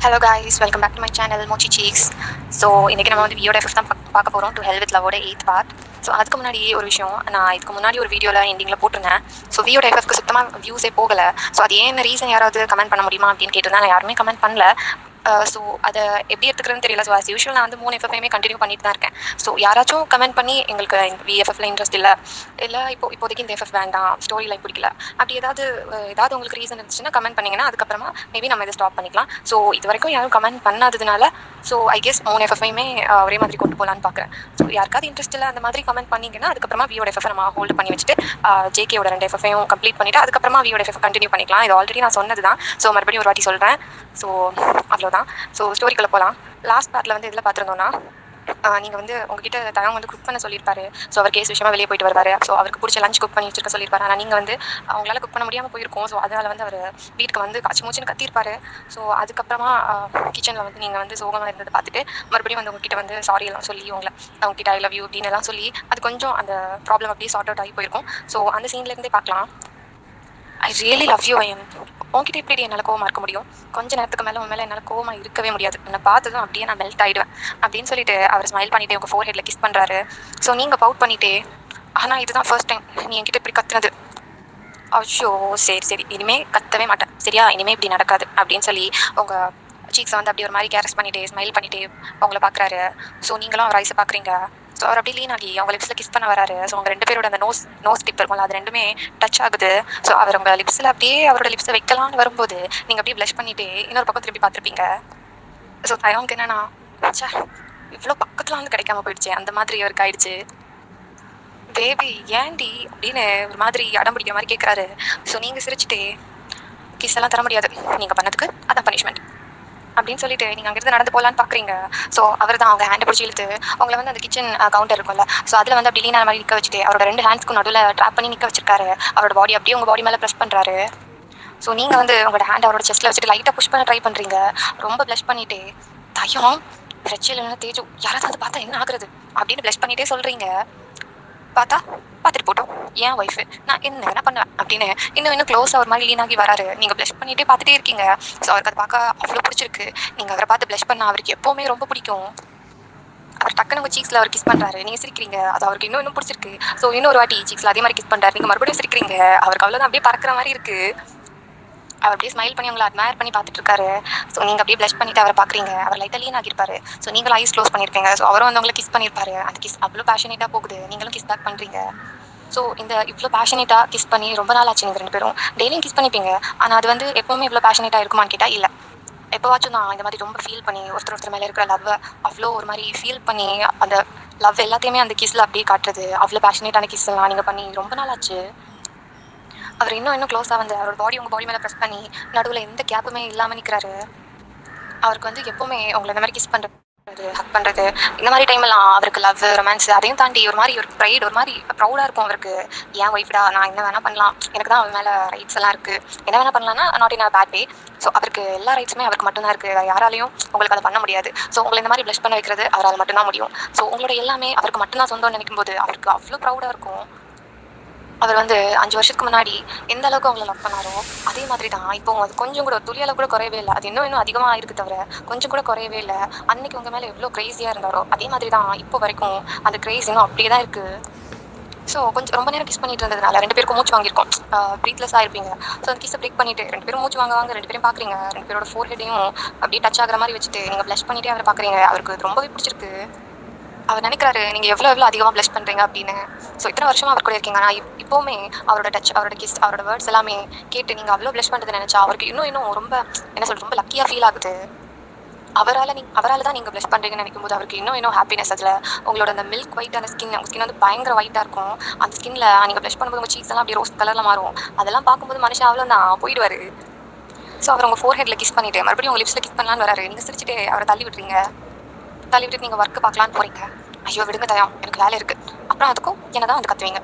Hello guys, welcome back to my channel மோச்சி seeks. So இன்றைக்கி நம்ம வந்து வியோட எஃபெக்ட் தான் பார்க்க போகிறோம். To hell with லவோட 8th part. So அதுக்கு முன்னாடி ஒரு விஷயம், நான் இதுக்கு முன்னாடி ஒரு வீடியோவில் எண்டிங்கில் போட்டிருந்தேன். ஸோ வியோட எஃபெக்ட்க்கு சுத்தமாக வியூஸே போகலை. ஸோ அது ஏன் ரீசன் யாராவது கமெண்ட் பண்ண முடியுமா அப்படின்னு கேட்டிருந்தேன். நான் யாருமே கமெண்ட் பண்ணல. ஸோ அதை எப்படி எடுத்துக்கிறதுன்னு தெரியல. ஸோ ஆஸ் யூஷுவல் நான் வந்து 3 எஃப்எஃப்ஐயுமே கண்டினியூ பண்ணிட்டு தான் இருக்கேன். ஸோ யாராச்சும் கமெண்ட் பண்ணி எங்களுக்கு விஎஃப்எஃப்ல இன்ட்ரெஸ்ட் இல்லை இப்போதைக்கு இந்த எஃப்எஃப் வேண்டாம், ஸ்டோரி லைன் பிடிக்கல, அப்படி ஏதாவது உங்களுக்கு ரீசன் இருந்துச்சுன்னா கமெண்ட் பண்ணிங்கன்னா அதுக்கப்புறமா மேபி நம்ம இதை ஸ்டாப் பண்ணிக்கலாம். ஸோ இது வரைக்கும் யாரும் கமெண்ட் பண்ணாததுனால ஸோ ஐ கெஸ் 3 எஃப்எஃப்ஐயுமே ஒரே மாதிரி கொண்டு போகலான்னு பார்க்குறேன். ஸோ யாருக்காவது இன்ட்ரெஸ்ட் இல்லை அந்த மாதிரி கமெண்ட் பண்ணிங்கன்னா அதுக்கப்புறமா வியோட எஃப்எஃப் நம்ம ஹோல்டு பண்ணி வச்சுட்டு ஜேகேயோட 2 எஃப்எஃப்ஐயும் கம்ப்ளீட் பண்ணிவிட்டு அதுக்கப்புறமா வியோட எஃப்எஃப் கண்டினியூ பண்ணிக்கலாம். இது ஆல்ரெடி நான் சொன்னது தான். ஸோ மறுபடியும் ஒரு வாட்டி சொல்கிறேன். ஸோ அவ்வளோதான். ஸோ ஸ்டோரிக்குள்ளே போகலாம். லாஸ்ட் பார்ட்டில் வந்து இதில் பார்த்துருந்தோன்னா நீங்கள் வந்து உங்ககிட்ட தயம் வந்து குக் பண்ண சொல்லியிருப்பாரு. ஸோ அவர் கேஸ் விஷயமா வெளியே போயிட்டு வருவார். ஸோ அவருக்கு பிடிச்ச லஞ்ச் குக் பண்ணி வச்சிருக்க சொல்லியிருப்பாரு. ஆனால் நீங்கள் வந்து அவங்களால குக் பண்ண முடியாமல் போயிருக்கோம். ஸோ அதனால் வந்து அவர் வீட்டுக்கு வந்து காய்ச்சி மூச்சுன்னு கத்திருப்பாரு. ஸோ அதுக்கப்புறமா கிச்சனில் வந்து நீங்கள் வந்து சோகமாக இருந்ததை பார்த்துட்டு மறுபடியும் வந்து உங்ககிட்ட வந்து சாரி எல்லாம் சொல்லி உங்ககிட்ட ஐ லவ் யூ அப்படின்னு எல்லாம் சொல்லி அது கொஞ்சம் அந்த ப்ராப்ளம் அப்படியே சார்ட் அவுட் ஆகி போயிருக்கும். ஸோ அந்த சீன்லேருந்தே பார்க்கலாம். I really love you I'm. உங்ககிட்ட எப்படி என்னால் கோவமாக இருக்க முடியும்? கொஞ்ச நேரத்துக்கு மேலே உன் மேலே என்னால் கோவமாக இருக்கவே முடியாது. என்னை பார்த்ததும் அப்படியே நான் மெல்ட் ஆகிடுவேன் அப்படின்னு சொல்லிட்டு அவர் ஸ்மைல் பண்ணிவிட்டு உங்கள் ஃபோர் ஹெட்டில் கிஸ் பண்ணுறாரு. ஸோ நீங்கள் பவுட் பண்ணிட்டே, ஆனால் இதுதான் ஃபர்ஸ்ட் டைம் நீ என்கிட்ட இப்படி கத்துனது. அச்சோ, சரி இனிமேல் கத்தவே மாட்டேன் சரியா, இனிமேல் இப்படி நடக்காது அப்படின்னு சொல்லி உங்கள் சீக்ஸை வந்து அப்படி ஒரு மாதிரி கேரஸ் பண்ணிவிட்டு ஸ்மைல் பண்ணிவிட்டு அவங்கள பார்க்குறாரு. ஸோ நீங்களும் அவர் ஐஸை பார்க்குறீங்க. ஸோ அவர் அப்படியே லீன் ஆகி அவங்க லிப்ஸில் கிஸ் பண்ண வராரு. ஸோ அவங்க 2 பேரோட அந்த நோஸ் டிப் இருக்கும்ல, அது 2மே டச் ஆகுது. ஸோ அவர் உங்கள் லிப்ஸில் அப்படியே அவரோட லிப்ஸை வைக்கலான்னு வரும்போது நீங்கள் அப்படியே ப்ளஷ் பண்ணிவிட்டு இன்னொரு பக்கம் திருப்பி பார்த்துருப்பீங்க. ஸோ தயவுக்கு என்னன்னா, சே இவ்வளோ பக்கத்தில் வந்து கிடைக்காம போயிடுச்சு அந்த மாதிரி அவருக்கு ஆயிடுச்சு. பேபி ஏண்டி அப்படின்னு ஒரு மாதிரி அடம் பிடிக்கிற மாதிரி கேட்குறாரு. ஸோ நீங்கள் சிரிச்சுட்டே, கிஸ் எல்லாம் தர முடியாது, நீங்கள் பண்ணதுக்கு அதான் பனிஷ்மெண்ட் அப்படின்னு சொல்லிட்டு நீங்கள் அங்கேருந்து நடந்து போகலான்னு பார்க்குறீங்க. ஸோ அவர் தான் அவங்க ஹேண்டை பிடிச்சி இழுத்து அவங்கள வந்து அந்த கிச்சன் கவுண்டர் இருக்கும்ல, ஸோ அதில் வந்து அப்படி லீனான மாதிரி நிற்க வச்சுட்டு அவரோட 2 ஹேண்ட்ஸ்க்கும் நடுவில் ட்ராப் பண்ணி நிற்க வச்சிருக்காரு. அவரோட பாடி அப்படியே உங்கள் பாடி மேலே ப்ரெஸ் பண்ணுறாரு. ஸோ நீங்கள் வந்து உங்களோட ஹேண்ட் அவரோட செஸ்ட்டில் வச்சுட்டு லைட்டாக புஷ் பண்ண ட்ரை பண்ணுறீங்க. ரொம்ப ப்ளஷ் பண்ணிவிட்டு, தயம் பிரச்சனை தேஜு யாராவது வந்து பார்த்தா என்ன ஆகுறது அப்படின்னு ப்ளஷ் பண்ணிகிட்டே சொல்கிறீங்க. பார்த்துட்டு போட்டோம், என் ஒய்ஃபு, நான் என்ன பண்ணுவேன் அப்படின்னு இன்னும் க்ளோஸாக ஒரு மாதிரி லீனாகி வராரு. நீங்கள் ப்ளஷ் பண்ணிகிட்டே பார்த்துட்டே இருக்கீங்க. ஸோ அவருக்கு அதை பார்க்க அவ்வளோ பிடிச்சிருக்கு. நீங்கள் அவரை பார்த்து ப்ளஷ் பண்ண அவருக்கு எப்போவுமே ரொம்ப பிடிக்கும். அவர் டக்குனு உங்கள் சீக்ஸில் அவர் கிஸ் பண்ணுறாரு. நீங்கள் சிரிக்கிறீங்க. அது அவருக்கு இன்னும் பிடிச்சிருக்கு. ஸோ இன்னொரு வாட்டி சீக்ஸில் அதே மாதிரி கிஸ் பண்ணுறாரு. நீங்கள் மறுபடியும் சிரிக்கிறீங்க. அவருக்கு அவ்வளோதான் அப்படியே பறக்கிற மாதிரி இருக்குது. அவர் அப்படியே ஸ்மைல் பண்ணி உங்களை அட்மயர் பண்ணி பார்த்துட்டு இருக்காரு. ஸோ நீங்கள் அப்படியே ப்ளஷ் பண்ணிட்டு அவரை பார்க்குறீங்க. அவர் லைட்டாக லீன் ஆகிருப்பாரு. ஸோ நீங்களும் ஐஸ் க்ளோஸ் பண்ணியிருப்பீங்க. ஸோ அவரும் வந்து உங்களை கிஸ் பண்ணியிருப்பாரு. அந்த கிஸ் அவ்வளோ பேஷனேட்டாக போகுது. நீங்களும் கிஸ் பேக் பண்ணுறீங்க. ஸோ இந்த இவ்வளோ பேஷனேட்டாக கிஸ் பண்ணி ரொம்ப நாள் ஆச்சு. நீங்கள் 2 பேரும் டெய்லியும் கிஸ் பண்ணிப்பீங்க. ஆனால் அது வந்து எப்போவுமே இவ்வளோ பேஷனேட்டாக இருக்குமான்னு கேட்டால் இல்லை. எப்போவாச்சும் தான் இந்த மாதிரி ரொம்ப ஃபீல் பண்ணி ஒருத்தர் மேலே இருக்கிற லவ்வை அவ்வளோ ஒரு மாதிரி ஃபீல் பண்ணி அந்த லவ் எல்லாத்தையுமே அந்த கிஸ்ஸில் அப்படியே காட்டுறது. அவ்வளோ பேஷனேட்டான கிஸ் எல்லாம் நீங்கள் பண்ணி ரொம்ப நாள் ஆச்சு. அவர் இன்னும் க்ளோஸாக வந்து அவரோட பாடி உங்கள் பாடி மேலே ப்ரெஸ் பண்ணி நடுவில் எந்த கேப்புமே இல்லாமல் நிற்கிறாரு. அவருக்கு வந்து எப்போவுமே உங்களை இந்த மாதிரி கிஸ் பண்ணுறது, ஹக் பண்ணுறது, இந்த மாதிரி டைமெல்லாம் அவருக்கு லவ், ரொமான்ஸ் அதையும் தாண்டி ஒரு மாதிரி ஒரு ப்ரைட், ஒரு மாதிரி ப்ரௌடாக இருக்கும் அவருக்கு. ஏன் ஒய்ஃப்டா, நான் என்ன வேணால் பண்ணலாம், எனக்கு தான் அவன் மேலே ரைட்ஸ் எல்லாம் இருக்குது, என்ன வேணால் பண்ணலான்னா not in a bad way. So அவருக்கு எல்லா ரைட்ஸுமே அவருக்கு மட்டும்தான் இருக்குது. யாராலையும் உங்களுக்கு அதை பண்ண முடியாது. ஸோ உங்களை இந்த மாதிரி ப்ளஷ் பண்ண வைக்கிறது அவரால் மட்டும்தான் முடியும். ஸோ உங்களோட எல்லாமே அவருக்கு மட்டும்தான் சொந்தம்னு நினைக்கும் போது அவருக்கு அவ்வளோ ப்ரௌடாக இருக்கும். அவர் வந்து 5 வருஷத்துக்கு முன்னாடி எந்த அளவுக்கு அவங்களை லவ் பண்ணாரோ அதே மாதிரி தான் இப்போ அது கொஞ்சம் கூட துளி அளவு கூட குறையவே இல்லை. அது இன்னும் அதிகமாக ஆயிருக்கு தவிர கொஞ்சம் கூட குறையவே இல்லை. அன்னைக்கு உங்கள் மேலே எவ்வளோ க்ரேஸியாக இருந்தாரோ அதே மாதிரி தான் இப்போ வரைக்கும் அந்த க்ரேஸ் இன்னும் அப்படியே தான் இருக்குது. ஸோ கொஞ்சம் ரொம்ப நேரம் கிஸ் பண்ணிட்டு இருந்ததுனால 2 பேருக்கும் மூச்சு வாங்கியிருக்கோம். ப்ரீத்லெஸ் ஆகிருப்பீங்க. ஸோ அந்த கிஸ்ஸை பிரேக் பண்ணிவிட்டு 2 பேரும் மூச்சு வாங்க 2 பேரும் பார்க்குறீங்க. 2 பேரோட ஃபோர் ஹெட்டையும் அப்படியே டச் ஆகிற மாதிரி வச்சுட்டு நீங்கள் ப்ளஷ் பண்ணிவிட்டே அவரை பார்க்குறீங்க. அவருக்கு அது ரொம்பவே பிடிச்சிருக்கு. அவர் நினைக்கிறாரு நீங்கள் எவ்வளோ அதிகமாக ப்ளஷ் பண்ணுறீங்க அப்படின்னு. ஸோ இத்தனை வருஷமாக அவர் கூட இருக்கீங்க. ஆனால் இப்போவுமே அவரோட டச், அவரோட கிஸ், அவரோட வேர்ட்ஸ் எல்லாமே கேட்டு நீங்கள் அவ்வளோ ப்ளஷ் பண்ணுறது நினச்சா அவருக்கு இன்னும் ரொம்ப என்ன சொல்கிறது, ரொம்ப லக்கியாக ஃபீல் ஆகுது. அவரால் தான் நீங்கள் ப்ளஷ் பண்ணுறீங்கன்னு நினைக்கும் போது அவருக்கு இன்னும் ஹாப்பினஸ். அதில் உங்களோட அந்த மில்க் ஒயிட்டான ஸ்கின், உங்கள் ஸ்கின் வந்து பயங்கர ஒயிட்டாக இருக்கும். அந்த ஸ்கின்ல நீங்கள் ப்ளஷ் பண்ணும்போது உங்கள் சீக்ஸ் எல்லாம் அப்படியே ரோஸ் கலரில் மாறும். அதெல்லாம் பார்க்கும்போது மனுஷன் அவ்வளோ தான் போயிடுவார். ஸோ அவர் உங்கள் ஃபோர் ஹெட்டில் கிஸ் பண்ணிவிட்டு மறுபடியும் உங்கள் லிப்ஸில் கிஸ் பண்ணலான்னு வராரு. நீங்கள் சிரிச்சுட்டு அவரை தள்ளி விட்டுட்டு நீங்கள் ஒர்க்கு பார்க்கலான்னு போகிறீங்க. ஐயோ விடுங்க தயம், எனக்கு வேலை இருக்குது, அப்புறம் அதுக்கும் என்ன தான் வந்து கத்துவீங்க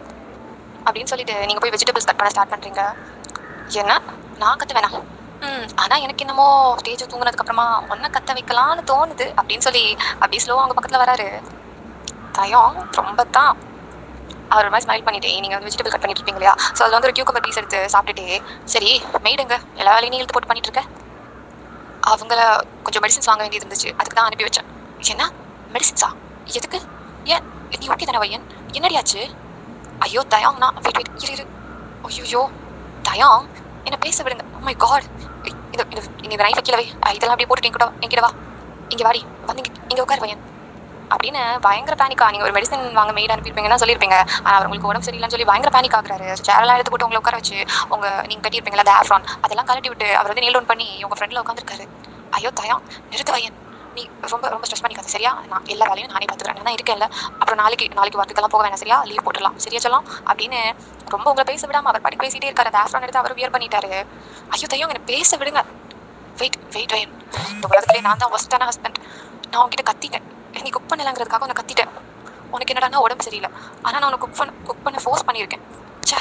அப்படின்னு சொல்லிட்டு நீங்கள் போய் வெஜிடபிள்ஸ் கட் பண்ண ஸ்டார்ட் பண்ணுறீங்க. என்ன நான் கற்று வேணாம், ஆனால் எனக்கு என்னமோ ஸ்டேஜ் தூங்குனதுக்கப்புறமா ஒன்றை கற்ற வைக்கலான்னு தோணுது அப்படின்னு சொல்லி அப்படியே ஸ்லோவாக அவங்க பக்கத்தில் வராரு. தயம் ரொம்ப தான் அவர் ஒரு மாதிரி ஸ்மைல் பண்ணிட்டே நீங்கள் வந்து வெஜிடபிள் கட் பண்ணிட்டு இருப்பீங்க இல்லையா, ஸோ அதில் வந்து ஒரு கியூக்கம்பர் பீஸ் எடுத்து சாப்பிட்டுட்டே, சரி மெய்டுங்க எல்லா வேலையும் நீ இழுத்து போட்டு பண்ணிட்டு இருக்க அவங்கள கொஞ்சம் மெடிசின்ஸ் வாங்க வேண்டியது இருந்துச்சு, அதுக்கு தான் அனுப்பி வச்சேன். என்ன மெடிசின்ஸா? எதுக்கு? ஏன் நீ ஓகே தானே வையன்? என்னடியாச்சு? ஐயோ தயாங், நான் வெயிட் வெயிட் இரு இரு. ஐயோ தயாங், என்ன பேச விடுங்க. ஓ மை காட், இந்த இந்த நைஃபை கீழே வை, இதெல்லாம் அப்படியே போட்டுட்டு என்கிட்ட வா, இங்கே வாடி, வந்து இங்கே உட்காரு வையன் அப்படின்னு பயங்கர பேனிக்கா. நீங்கள் ஒரு மெடிசன் வாங்க மெய்ட் அனுப்பியிருப்பீங்கன்னா சொல்லியிருப்பீங்க. ஆனால் அவர் உங்களுக்கு உடம்பு சரியில்லைன்னு சொல்லி பயங்கர பேனிக் ஆகுறாரு. சேரெல்லாம் எடுத்து போட்டு உங்களை உட்கார வச்சு நீங்கள் கட்டியிருப்பீங்களா அந்த ஆஃப்ரான் அதெல்லாம் கழட்டி விட்டு அவர் வந்து நீல் டவுன் பண்ணி உங்கள் ஃப்ரெண்டில் உட்காந்துருக்காரு. ஐயோ தயாங், நிறுத்து வையன், நீ ரொம்ப ரொம்ப ஸ்ட்ரெஸ் பண்ணிக்காது சரியா? நான் எல்லா வேலையும் நானே பார்த்துக்கிறேன், நான் இருக்கேன்ல. அப்புறம் நாளைக்கு ஒர்க்குக்கெல்லாம் போக வேணாம் சரியா? லீவ் போட்டுடலாம் சரியா சொல்லலாம் அப்படின்னு ரொம்ப உங்களை பேச விடாமல் அவர் படிக்க பேசிகிட்டே இருக்காரு. அந்த ஆஃப்ரான் எடுத்து அவர் வியர் பண்ணிட்டாரு. ஐயோ தயாங், என்னை பேச விடுங்க. வெயிட் வெயிட் வையன், இந்த உலகத்திலே நான் தான் ஒஸ்டான ஹஸ்பண்ட். நான் உங்ககிட்ட கத்திட்டேன், நீ குக் பண்ணலாங்கிறதுக்காக உன்னை கத்திட்டேன். உனக்கு என்னடா உடம்பு சரியில்லை, ஆனால் நான் உனக்கு குக் பண்ண ஃபோர்ஸ் பண்ணியிருக்கேன். சே,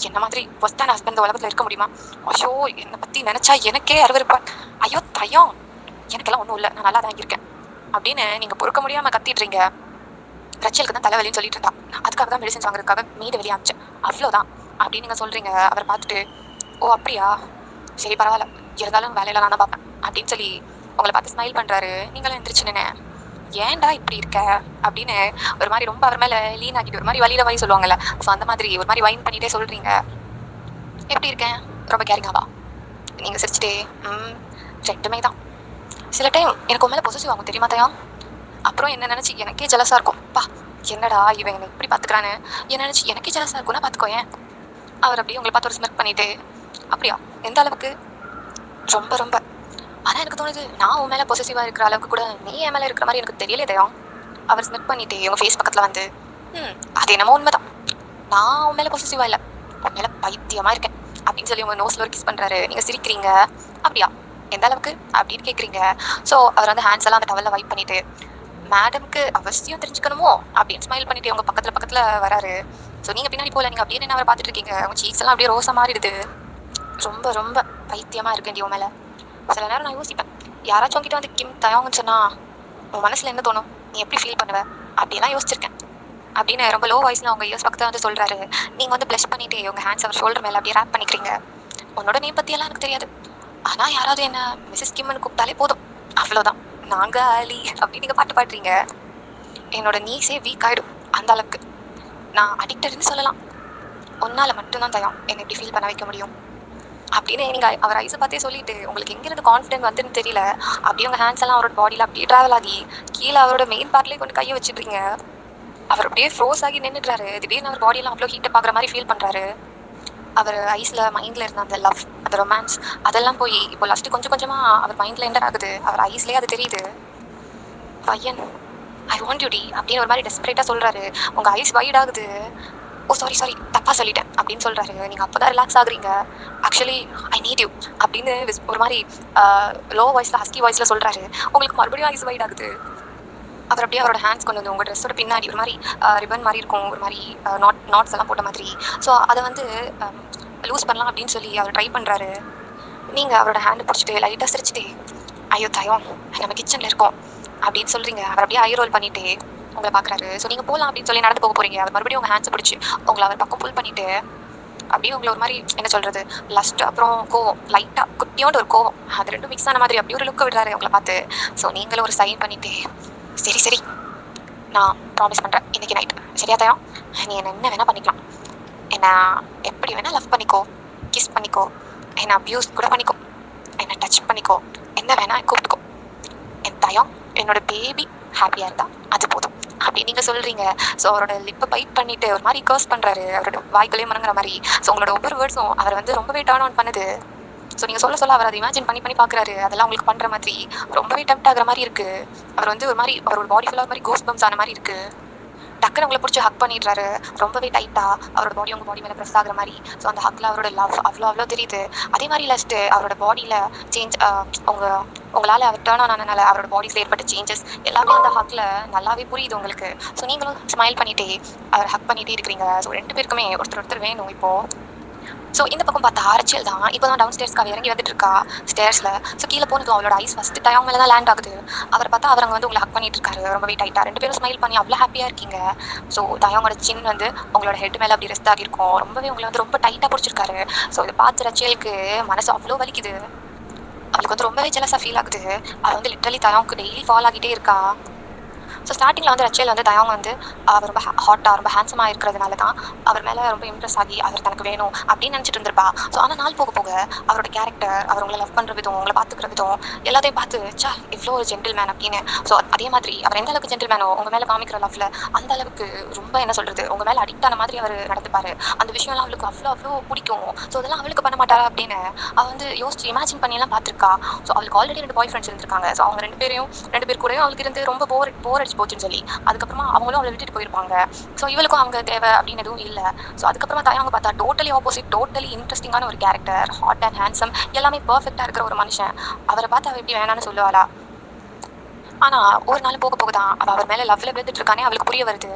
என்ன மாதிரி ஒஸ்டான ஹஸ்பண்ட் இந்த உலகத்தில் இருக்க முடியுமா? ஐயோ, என்னை பற்றி நினச்சா எனக்கே அருவருப்பேன். ஐயோ தயம், எனக்கெல்லாம் ஒன்றும் இல்லை, நான் நல்லா தான் இருக்கேன் அப்படின்னு நீங்கள் பொறுக்க முடியாமல் கத்திட்டுறீங்க. ரச்சலுக்கு தான் தலைவலின்னு சொல்லிட்டு இருந்தா, அதுக்காக தான் மெடிசன்ஸ் வாங்குறதுக்காக மீடு வெளியே அமிச்சேன், அவ்வளோதான் அப்படின்னு நீங்கள் சொல்கிறீங்க. அவரை பார்த்துட்டு ஓ அப்படியா, சரி பரவாயில்ல, இருந்தாலும் வேலையில நான் தான் பார்ப்பேன் அப்படின்னு சொல்லி உங்களை பார்த்து ஸ்மைல் பண்ணுறாரு. நீங்களும் எந்திரிச்சு நின்று ஏன்டா இப்படி இருக்க அப்படின்னு ஒரு மாதிரி ரொம்ப அவர் மேலே லீன் ஆகிட்டு ஒரு மாதிரி வழியில வாய் சொல்லுவாங்கல்ல, ஸோ அந்த மாதிரி ஒரு மாதிரி வைன் பண்ணிகிட்டே சொல்கிறீங்க. எப்படி இருக்கேன், ரொம்ப கேரிங்காவா? நீங்கள் சிரிச்சிட்டே ரெண்டுமே தான். சில டைம் எனக்கு மேலே பொசிசிவ் ஆகும் தெரியுமா தயம்? அப்புறம் என்ன நினச்சி எனக்கே ஜெலஸாக இருக்கும். பா என்னடா இவன் என்னை இப்படி பார்த்துக்கிறான்னு என்ன நினச்சி எனக்கே ஜெலஸாக இருக்கும்னா பார்த்துக்கோ. ஏன் அவர் அப்படியே உங்களை பார்த்து ஒரு ஸ்மெக் பண்ணிட்டு அப்படியா, எந்த அளவுக்கு? ரொம்ப ரொம்ப. ஆனால் எனக்கு தோணுது நான் உன் மேலே பொசிசிவாக இருக்கிற அளவுக்கு கூட நீ என் மேலே இருக்கிற மாதிரி எனக்கு தெரியலே தயம். அவர் ஸ்மெக் பண்ணிட்டு உங்கள் ஃபேஸ் பக்கத்தில் வந்து அது என்னமோ உண்மைதான், நான் உன் மேலே பொசிசிவாக இல்லை, உன் மேலே பைத்தியமாக இருக்கேன் அப்படின்னு சொல்லி உங்கள் நோஸில் ஒரு கிஸ் பண்ணுறாரு. நீங்கள் சிரிக்கிறீங்க. அப்படியா, எந்த அளவுக்கு அப்படின்னு கேட்குறீங்க. ஸோ அவர் வந்து ஹேண்ட்ஸ் எல்லாம் அந்த டவலில் வைப் பண்ணிட்டு மேடம்க்கு அவசியம் தெரிஞ்சுக்கணுமோ அப்படின்னு ஸ்மைல் பண்ணிட்டு உங்கள் பக்கத்தில் வராரு. ஸோ நீங்கள் பின்னாடி போகல, நீங்கள் அப்படியே என்ன அவரை பார்த்துட்டு இருக்கீங்க. உங்கள் சீக்ஸ் எல்லாம் அப்படியே ரோஸாக மாறிடுது. ரொம்ப ரொம்ப பைத்தியமாக இருக்கு உன் மேலே. சில நேரம் நான் யோசிப்பேன், யாராச்சும் உங்ககிட்ட வந்து கிம் தயாங்கன்னு சொன்னால் உன் மனசில் என்ன தோணும், நீ எப்படி ஃபீல் பண்ணுவ அப்படிலாம் யோசிச்சிருக்கேன் அப்படின்னு ரொம்ப லோ வாய்ஸில் அவங்க இயர்ஸ் பக்கத்தில் வந்து சொல்கிறாரு. நீங்கள் வந்து ப்ளஷ் பண்ணிவிட்டு உங்கள் ஹேண்ட்ஸ் அவர் ஷோல்டர் மேலே அப்படியே ரேப் பண்ணிக்கிறீங்க. உன்னோட நேம் பற்றியெல்லாம் எனக்கு தெரியாது, ஆனால் யாராவது என்ன மிஸ்ஸஸ் கிம்னு கூப்பிட்டாலே போதும், அவ்வளோதான், நாங்கள் ஆலி அப்படின்னு நீங்கள் பாட்டு பாடுறீங்க. என்னோட நீஸே வீக் ஆகிடும் அந்த அளவுக்கு. நான் அடிக்டட்னு சொல்லலாம். உன்னால் மட்டும்தான் தயம் என்னை எப்படி ஃபீல் பண்ண வைக்க முடியும் அப்படின்னு நீங்கள் அவர் ஐஸை பார்த்தே சொல்லிட்டு உங்களுக்கு எங்கேருந்து கான்ஃபிடென்ட் வந்துன்னு தெரியல. அப்படியே உங்கள் ஹேண்ட்ஸ் எல்லாம் அவரோட பாடியில் அப்படியே ட்ராவல் ஆகி கீழே அவரோட மெயின் பார்ட்லேயே கொண்டு கையை வச்சுட்றீங்க. அவர் அப்படியே ஃப்ரோஸ் ஆகி நின்றுடுறாரு. திடீர்னு அவர் பாடியெல்லாம் அவ்வளோ ஹீட்டை பார்க்குற மாதிரி ஃபீல் பண்ணுறாரு. அவர் ஐஸில் மைண்டில் இருந்த அந்த லவ், அந்த ரொமான்ஸ் அதெல்லாம் போய் இப்போ லாஸ்ட்டு கொஞ்சம் கொஞ்சமாக அவர் மைண்டில் என்டர் ஆகுது. அவர் ஐஸ்லேயே அது தெரியுது. பையன் ஐ வாண்ட் யூ டி அப்படின்னு ஒரு மாதிரி டெஸ்பரேட்டாக சொல்கிறாரு. உங்கள் ஐஸ் வைட் ஆகுது. ஓ சாரி தப்பாக சொல்லிட்டேன் அப்படின்னு சொல்கிறாரு. நீங்கள் அப்போ தான் ரிலாக்ஸ் ஆகுறீங்க. ஆக்சுவலி ஐ நீட் யூ அப்படின்னு ஒரு மாதிரி லோ வாய்ஸில் ஹஸ்கி வாய்ஸில் சொல்கிறாரு. உங்களுக்கு மறுபடியும் ஐஸ் வைட் ஆகுது. அவர் அப்படியே அவரோட ஹேண்ட்ஸ் கொண்டு வந்து உங்கள் ட்ரெஸ்ஸோட பின்னாடி ஒரு மாதிரி ரிபன் மாதிரி இருக்கும், ஒரு மாதிரி நாட்ஸ் எல்லாம் போட்ட மாதிரி. ஸோ அதை வந்து லூஸ் பண்ணலாம் அப்படின்னு சொல்லி அவர் ட்ரை பண்ணுறாரு. நீங்கள் அவரோட ஹேண்டை பிடிச்சிட்டு லைட்டாக சிரிச்சிட்டு ஐயோ தயம் நம்ம கிச்சனில் இருக்கோம் அப்படின்னு சொல்கிறீங்க. அவர் அப்படியே ஐ ரோல் பண்ணிவிட்டு உங்களை பார்க்குறாரு. ஸோ நீங்கள் போகலாம் அப்படின்னு சொல்லி நடந்து போக போகிறீங்க. அவர் மறுபடியும் உங்கள் ஹேண்ட்ஸை பிடிச்சி உங்களை அவர் பக்கம் புல் பண்ணிவிட்டு அப்படியே உங்களை ஒரு மாதிரி என்ன சொல்கிறது லஸ்ட் அப்புறம் கோவம், லைட்டாக குட்டியோண்டு ஒரு கோவம், அது ரெண்டும் மிக்ஸ் ஆன மாதிரி அப்படியே ஒரு லுக்கை விடுறாரு உங்களை பார்த்து. ஸோ நீங்களும் ஒரு சைன் பண்ணிவிட்டு சரி நான் ப்ராமிஸ் பண்ணுறேன் இன்றைக்கி நைட் சரியா தயம் நீ என்ன வேணால் பண்ணிக்கலாம், என்னை எப்படி வேணால் லவ் பண்ணிக்கோ, கிஸ் பண்ணிக்கோ, என்னை அப்யூஸ் கூட பண்ணிக்கோ, என்னை டச் பண்ணிக்கோ, என்ன வேணால் கூப்பிட்டுக்கோ, என் தயம் என்னோட பேபி ஹாப்பியாக இருந்தால் அது போதும் அப்படின்னு நீங்கள் சொல்கிறீங்க. ஸோ அவரோட லிப்பை பைட் பண்ணிவிட்டு ஒரு மாதிரி கர்ஸ் பண்ணுறாரு, அவரோட வாய்க்குள்ளே மணங்குற மாதிரி. ஸோ உங்களோட ஒவ்வொரு வேர்ட்ஸும் அவர் வந்து ரொம்பவே டர்ன் ஆன் பண்ணுது. ஸோ நீங்கள் சொல்ல அவர் அதை இமேஜின் பண்ணி பார்க்குறாரு. அதெல்லாம் உங்களுக்கு பண்ணுற மாதிரி ரொம்பவே டெம்ப்ட் ஆகிற மாதிரி இருக்குது. அவர் வந்து ஒரு மாதிரி அவரோட பாடி ஃபுல்லாக மாதிரி கோஸ் பம்ப்ஸ் ஆன மாதிரி இருக்குது. டக்குன்னு உங்களை பிடிச்சி ஹக் பண்ணிடுறாரு ரொம்பவே டைட்டாக, அவரோட பாடி உங்கள் பாடி மேலே ப்ரெஸ் ஆகிற மாதிரி. ஸோ அந்த ஹக்கில் அவரோட லவ் அவ்வளோ தெரியுது. அதே மாதிரி லாஸ்ட்டு அவரோட பாடியில் சேஞ்ச் உங்களால் அவர் டேர்ன் ஆன் ஆனனால அவரோட பாடிஸில் ஏற்பட்ட சேஞ்சஸ் எல்லாமே அந்த ஹக்கில் நல்லாவே புரியுது உங்களுக்கு. ஸோ நீங்களும் ஸ்மைல் பண்ணிகிட்டே அவர் ஹக் பண்ணிகிட்டே இருக்கிறீங்க. ஸோ ரெண்டு பேருக்குமே ஒருத்தர் வேணும் இப்போது. ஸோ இந்த பக்கம் பார்த்தா அரச்சியல் தான் இப்போ தான் டவுன் ஸ்டேர்ஸ்க்கு இறங்கி வந்துட்டு இருக்கா ஸ்டேர்ஸில். ஸோ கீழே போனதும் அவளோட ஐஸ் ஃபஸ்ட்டு தயாங்க மேலே தான் லேண்ட் ஆகுது. அவரை பார்த்தா அவர் அங்கே வந்து உங்களை ஹக் பண்ணிட்டு இருக்காரு ரொம்பவே டைட்டாக. ரெண்டு பேரும் ஸ்மைல் பண்ணி அவ்வளோ ஹாப்பியாக இருக்கீங்க. ஸோ தயாங்கோட சின் வந்து உங்களோட ஹெட் மேலே அப்படி ரெஸ்ட் ஆகிருக்கும். ரொம்பவே உங்களை வந்து ரொம்ப டைட்டாக பிடிச்சிருக்காரு. ஸோ இதை பார்த்து ரச்சியலுக்கு மனசு அவ்வளோ வலிக்குது. அவளுக்கு வந்து ரொம்பவே ஜெலஸாக ஃபீல் ஆகுது. அவள் வந்து லிட்டரலி தயாவுக்கு டெய்லி ஃபால் ஆகிட்டே இருக்கா. ஸோ ஸ்டார்டிங்கில் வந்து ரச்சேல் வந்து தயாங் வந்து அவர் ரொம்ப ஹாட்டாக ரொம்ப ஹேண்ட்ஸமாக இருக்கிறதுனால தான் அவர் மேலே ரொம்ப இம்ப்ரெஸ் ஆகி அவர் தனக்கு வேணும் அப்படின்னு நினச்சிட்டு இருந்திருப்பா. ஸோ ஆனால் நாள் போக போக அவரோட கேரக்டர், அவர் உங்களை லவ் பண்ணுற விதம், உங்களை பார்த்துக்கிற விதம் எல்லாத்தையும் பார்த்து சா இவ்வளோ ஒரு ஜென்டில்மேன் அப்படின்னு. ஸோ அதே மாதிரி அவர் எந்த அளவுக்கு ஜென்டில்மேனோ உங்கள் மேலே காமிக்கிற லவ்வில் அந்த அளவுக்கு ரொம்ப என்ன சொல்கிறது உங்கள் மேலே அடிக்ட் ஆன மாதிரி அவர் நடந்துப்பார். அந்த விஷயம்லாம் அவளுக்கு அவ்வளோ அவ்வளோ பிடிக்கும். ஸோ அதெல்லாம் அவளுக்கு பண்ண மாட்டாரா அப்படின்னு அவள் வந்து யோசிச்சு இமேஜின் பண்ணியெல்லாம் பார்த்துருக்கா. ஸோ அவளுக்கு ஆல்ரெடி 2 பாய் ஃப்ரெண்ட்ஸ் இருந்திருக்காங்க. ஸோ அவங்க 2 பேர் கூடயும் அவளுக்கு இருந்து ரொம்ப போர் அடிச்சு போச்சுன்னு சொல்லி அதுக்கப்புறமா அவங்களும் அவளை விட்டுட்டு போயிருப்பாங்க. ஸோ இவளுக்கும் அவங்க தேவை அப்படின்னு எதுவும் இல்லை. ஸோ அதுக்கப்புறமா தயாங்க பார்த்தா டோட்டலி ஆப்போசிட், டோட்டலி இன்ட்ரெஸ்டிங்கான ஒரு கேரக்டர், ஹாட் அண்ட் ஹேண்ட்ஸம் எல்லாமே பர்ஃபெக்டாக இருக்கிற ஒரு மனுஷன். அவரை பார்த்து அவள் எப்படி வேணான்னு சொல்லுவாளா? ஆனால் ஒரு நாள் போக போக தான் அவள் அவர் மேலே லவ்வில் விழுந்துட்டு இருக்கானே அவளுக்கு புரிய வருது.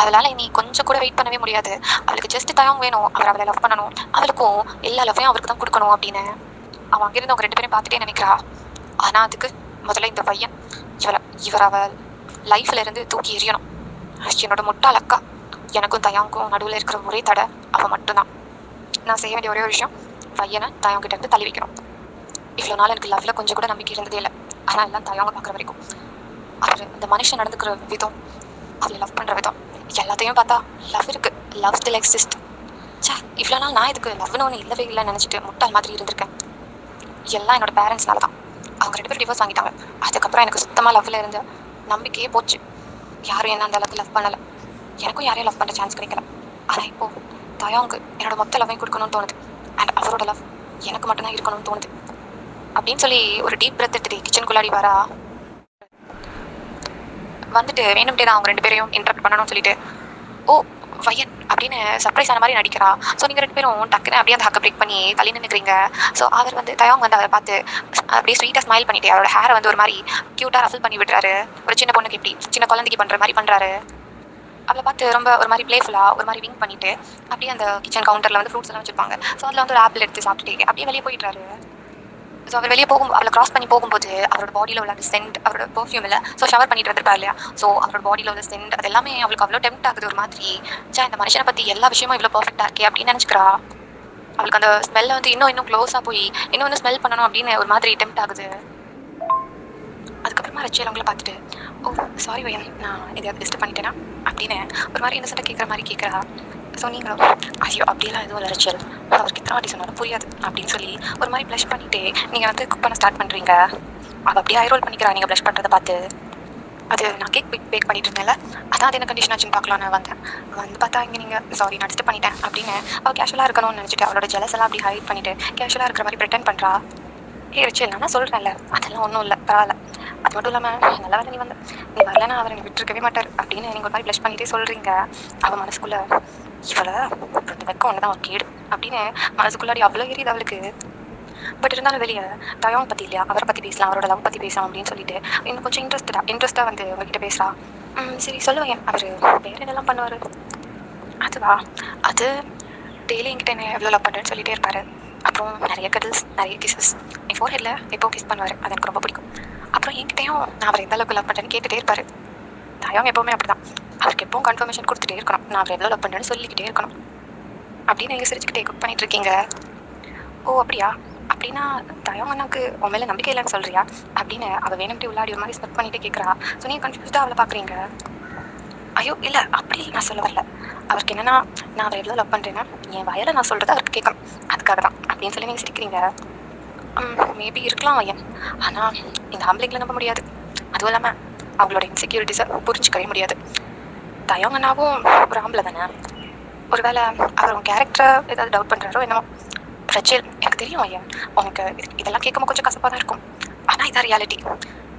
அவளால் இனி கொஞ்சம் கூட வெயிட் பண்ணவே முடியாது. அவளுக்கு ஜஸ்ட் தயாங்க வேணும், அவர் அவளை லவ் பண்ணணும், அவளுக்கும் எல்லா லவ்வையும் அவருக்கு தான் கொடுக்கணும் அப்படின்னு அவன் அங்கிருந்து அவங்க 2 பேரும் பார்த்துட்டே நினைக்கிறா. ஆனால் அதுக்கு முதல்ல இந்த பையன் இவர் அவள் லைஃப்ல இருந்து தூக்கி எறியணும். என்னோட முட்டாள் அக்கா, எனக்கும் தயாவுக்கும் நடுவில் இருக்கிற ஒரே தடை அவள் மட்டும்தான். நான் செய்ய வேண்டிய ஒரே ஒரு விஷயம், பையனை தயாங்கிட்ட இருந்து தள்ளி வைக்கணும். இவ்வளோ நாள் எனக்கு லவ்ல கொஞ்சம் கூட நம்பிக்கை இருந்ததே இல்லை. ஆனால் எல்லாம் தயாங்க பார்க்குற வரைக்கும் அவர் இந்த மனுஷன் நடந்துக்கிற விதம், அவளை லவ் பண்ணுற விதம் எல்லாத்தையும் பார்த்தா லவ் இருக்கு, லவ் ஸ்டில் எக்ஸிஸ்ட். சே, இவ்வளோ நாள் நான் இதுக்கு லவ்னு ஒன்று இல்லவே இல்லைன்னு நினச்சிட்டு முட்டாள் மாதிரி இருந்திருக்கேன். எல்லாம் என்னோட பேரண்ட்ஸ்னால தான். அவங்க 2 பேரும் டிவோர்ஸ் வாங்கிட்டாங்க. அதுக்கப்புறம் எனக்கு சுத்தமாக லவ்ல இருந்த நம்பிக்கையே போச்சு. யாரும் என்ன அந்த அளவுக்கு லவ் பண்ணலை, எனக்கும் யாரையும் லவ் பண்ணுற சான்ஸ் கிடைக்கல. ஆனால் இப்போது தயாவுக்கு என்னோட மொத்த லவ்வையும் கொடுக்கணும்னு தோணுது. அண்ட் அவரோட லவ் எனக்கு மட்டும்தான் இருக்கணும்னு தோணுது அப்படின்னு சொல்லி ஒரு டீப் பிரெத் எடுத்துட்டு கிச்சனுக்குள்ளாடி வரா. வந்துட்டு வேணும்ட்டே தான் அவங்க 2 பேரையும் இன்டரப்ட் பண்ணணும்னு சொல்லிட்டு ஓ வயன் அப்படின்னு சர்ப்ரைஸ் ஆன மாதிரி நடிக்கிறா. ஸோ நீங்கள் 2 பேரும் டக்குன்னு அப்படியே அந்த ஹக்கை பிரேக் பண்ணி தள்ளி நின்றுக்கிறீங்க. ஸோ அவர் வந்து தயாங் வந்து அவரை பார்த்து அப்படியே ஸ்வீட்டாக ஸ்மைல் பண்ணிட்டு அவரோட ஹேரை வந்து ஒரு மாதிரி க்யூட்டாக ரஃபில் பண்ணி விடுறாரு. ஒரு சின்ன பொண்ணுக்கு எப்படி சின்ன குழந்தைக்கு பண்ணுற மாதிரி பண்ணுறாரு. அவளை பார்த்து ரொம்ப ஒரு மாதிரி பிளேஃபுல்லாக ஒரு மாதிரி விங்க் பண்ணிட்டு அப்படியே அந்த கிச்சன் கவுண்டரில் வந்து ஃப்ரூட்ஸ் எல்லாம் வச்சுருப்பாங்க. ஸோ அதில் வந்து ஒரு ஆப்பிள் எடுத்து சாப்பிட்டுட்டு அப்படியே வெளியே போயிட்டாரு. ஸோ அவர் வெளியே அவளை கிராஸ் பண்ணி போகும்போது அவரோட பாடியில் உள்ள அந்த சென்ட், அவரோட பெர்ஃப்யூம் இல்லை, ஸோ ஷவர் பண்ணிட்டு வந்துருப்பா இல்லையா. ஸோ அவரோட பாடியில் உள்ள சென்ட் அது எல்லாமே அவளுக்கு அவ்வளோ டெம்ப்ட் ஆகுது. ஒரு மாதிரி இந்த மனுஷனை பற்றி எல்லா விஷயமும் இவ்வளோ பர்ஃபெக்டாக இருக்கே அப்படின்னு நினச்சிக்கிறா. அவளுக்கு அந்த ஸ்மெல்லை வந்து இன்னும் க்ளோஸாக போய் இன்னும் வந்து ஸ்மெல் பண்ணணும் அப்படின்னு ஒரு மாதிரி டெம்ப்ட் ஆகுது. அதுக்கப்புறமா ரச்சேல் அவங்கள பார்த்துட்டு ஓ சாரி வயன், நான் எதையாவது டிஸ்டர்ப் பண்ணிட்டேனா அப்படின்னு ஒரு மாதிரி இன்னசென்ட்டாக கேட்குற மாதிரி கேட்குறா. ஸோ நீங்களும் ஐயோ அப்படியெல்லாம் எதுவும் இல்லை ரச்சேல், அவருக்கு எத்தனை வாட்டி சொன்னாலும் புரியாது அப்படின்னு சொல்லி ஒரு மாதிரி ப்ளஷ் பண்ணிவிட்டு நீங்கள் வந்து குக் பண்ண ஸ்டார்ட் பண்ணுறீங்க. அவள் அப்படியே ஐரோல் பண்ணிக்கிறா நீங்கள் ப்ளஷ் பண்ணுறதை பார்த்து. அது நான் கேக் பேக் பண்ணிட்டு இருந்தேன்ல, அதான் அது என்ன கண்டிஷன் ஆச்சுன்னு பார்க்கலான்னு வந்தேன். வந்து பார்த்தா இங்கே நீங்கள் சாரி நான் டிஸ்டர்ப் பண்ணிட்டேன் அப்படின்னு அவள் கேஷுவலாக இருக்கணும்னு நினச்சிட்டு அவளோட ஜெலஸ் எல்லாம் அப்படி ஹைட் பண்ணிவிட்டு கேஷுவலாக இருக்கிற மாதிரி ப்ரிட்டன் பண்ணுறா. ரச்சேல் நான் சொல்கிறேன்ல அதெல்லாம் ஒன்றும் இல்லை, பரவாயில்ல. அது மட்டும் இல்லாமல் நல்லா வேலை நீ வரலன்னா அவர் எனக்கு விட்டுருக்கவே மாட்டார் அப்படின்னு நீங்கள் ஒரு மாதிரி ப்ளஷ் பண்ணிகிட்டே சொல்கிறீங்க. அவள் மனசுக்குள்ளே இவளை இந்த வெக்கம் ஒன்று தான் ஒரு கேடு அப்படின்னு மனசுக்குள்ளாடி அவ்வளோ எரியுது அவளுக்கு. பட் இருந்தாலும் வெளியே தயாங் பற்றி இல்லையா, அவரை பற்றி பேசலாம், அவரோட லவ் பற்றி பேசலாம் அப்படின்னு சொல்லிட்டு இன்னும் கொஞ்சம் இன்ட்ரெஸ்ட்டாக வந்து உங்ககிட்ட பேசுகிறா. சரி சொல்லுவேன், அவர் வேறு என்னெல்லாம் பண்ணுவார்? அதுவா, அது டெய்லி என்கிட்ட என்ன எவ்வளோ லவ் பண்ணுறேன்னு சொல்லிகிட்டே இருப்பார். அப்புறம் நிறைய கடல்ஸ், நிறைய கிசஸ், என் ஃபோர்ஹெட்டில் எப்போ கிஸ் பண்ணுவார், அது எனக்கு ரொம்ப பிடிக்கும். அப்புறம் என்கிட்டையும் நான் அவர் எந்த அளவுக்கு லவ் பண்ணுறேன்னு கேட்டுகிட்டே இருப்பார். தயாங் எப்போவுமே அப்படி தான், அவருக்கு எப்பவும் கன்ஃபர்மேஷன் கொடுத்துட்டே இருக்கணும், நான் அவர் எவ்வளோ லவ் பண்ணுறேன்னு சொல்லிக்கிட்டே இருக்கணும் அப்படின்னு நீங்கள் சிரிச்சுக்கிட்டே குக் பண்ணிட்டு இருக்கீங்க. ஓ அப்படியா, அப்படின்னா தயாங் அண்ணாக்கு உன் மேலே நம்பிக்கை இல்லைன்னு சொல்கிறியா அப்படின்னு அவள் வேணும்ட்டு உள்ளாடி ஒரு மாதிரி ஸ்பெக்ட் பண்ணிகிட்டே கேட்குறா. ஸோ நீங்கள் கன்ஃபியூஸ்டாக அவளை பார்க்குறீங்க. ஐயோ இல்லை அப்படி நான் சொல்ல வரல, அவருக்கு என்னென்னா நான் அவரை எவ்வளோ லவ் பண்ணுறேன்னா என் வயலை நான் சொல்கிறத அவருக்கு கேட்கணும், அதுக்காக தான் அப்படின்னு சொல்லி நீங்கள் சிரிக்கிறீங்க. மேபி இருக்கலாம் ஐயன், ஆனால் இந்த ஆம்பளைங்களை நம்ப முடியாது. அதுவும் இல்லாமல் அவங்களோட இன்செக்யூரிட்டிஸை புரிஞ்சுக்கவே முடியாது. தயாங் அண்ணாவும் ஒரு ஆம்பளை தானே, ஒரு வேளை அவர் உங்கள் கேரக்டரை ஏதாவது டவுட் பண்ணுறாரோ என்னமோ. ரச்சேல் எனக்கு தெரியும் ஐயன், உனக்கு இதெல்லாம் கேட்கும்போது கொஞ்சம் கசப்பாக தான் இருக்கும், ஆனால் இதான் ரியாலிட்டி.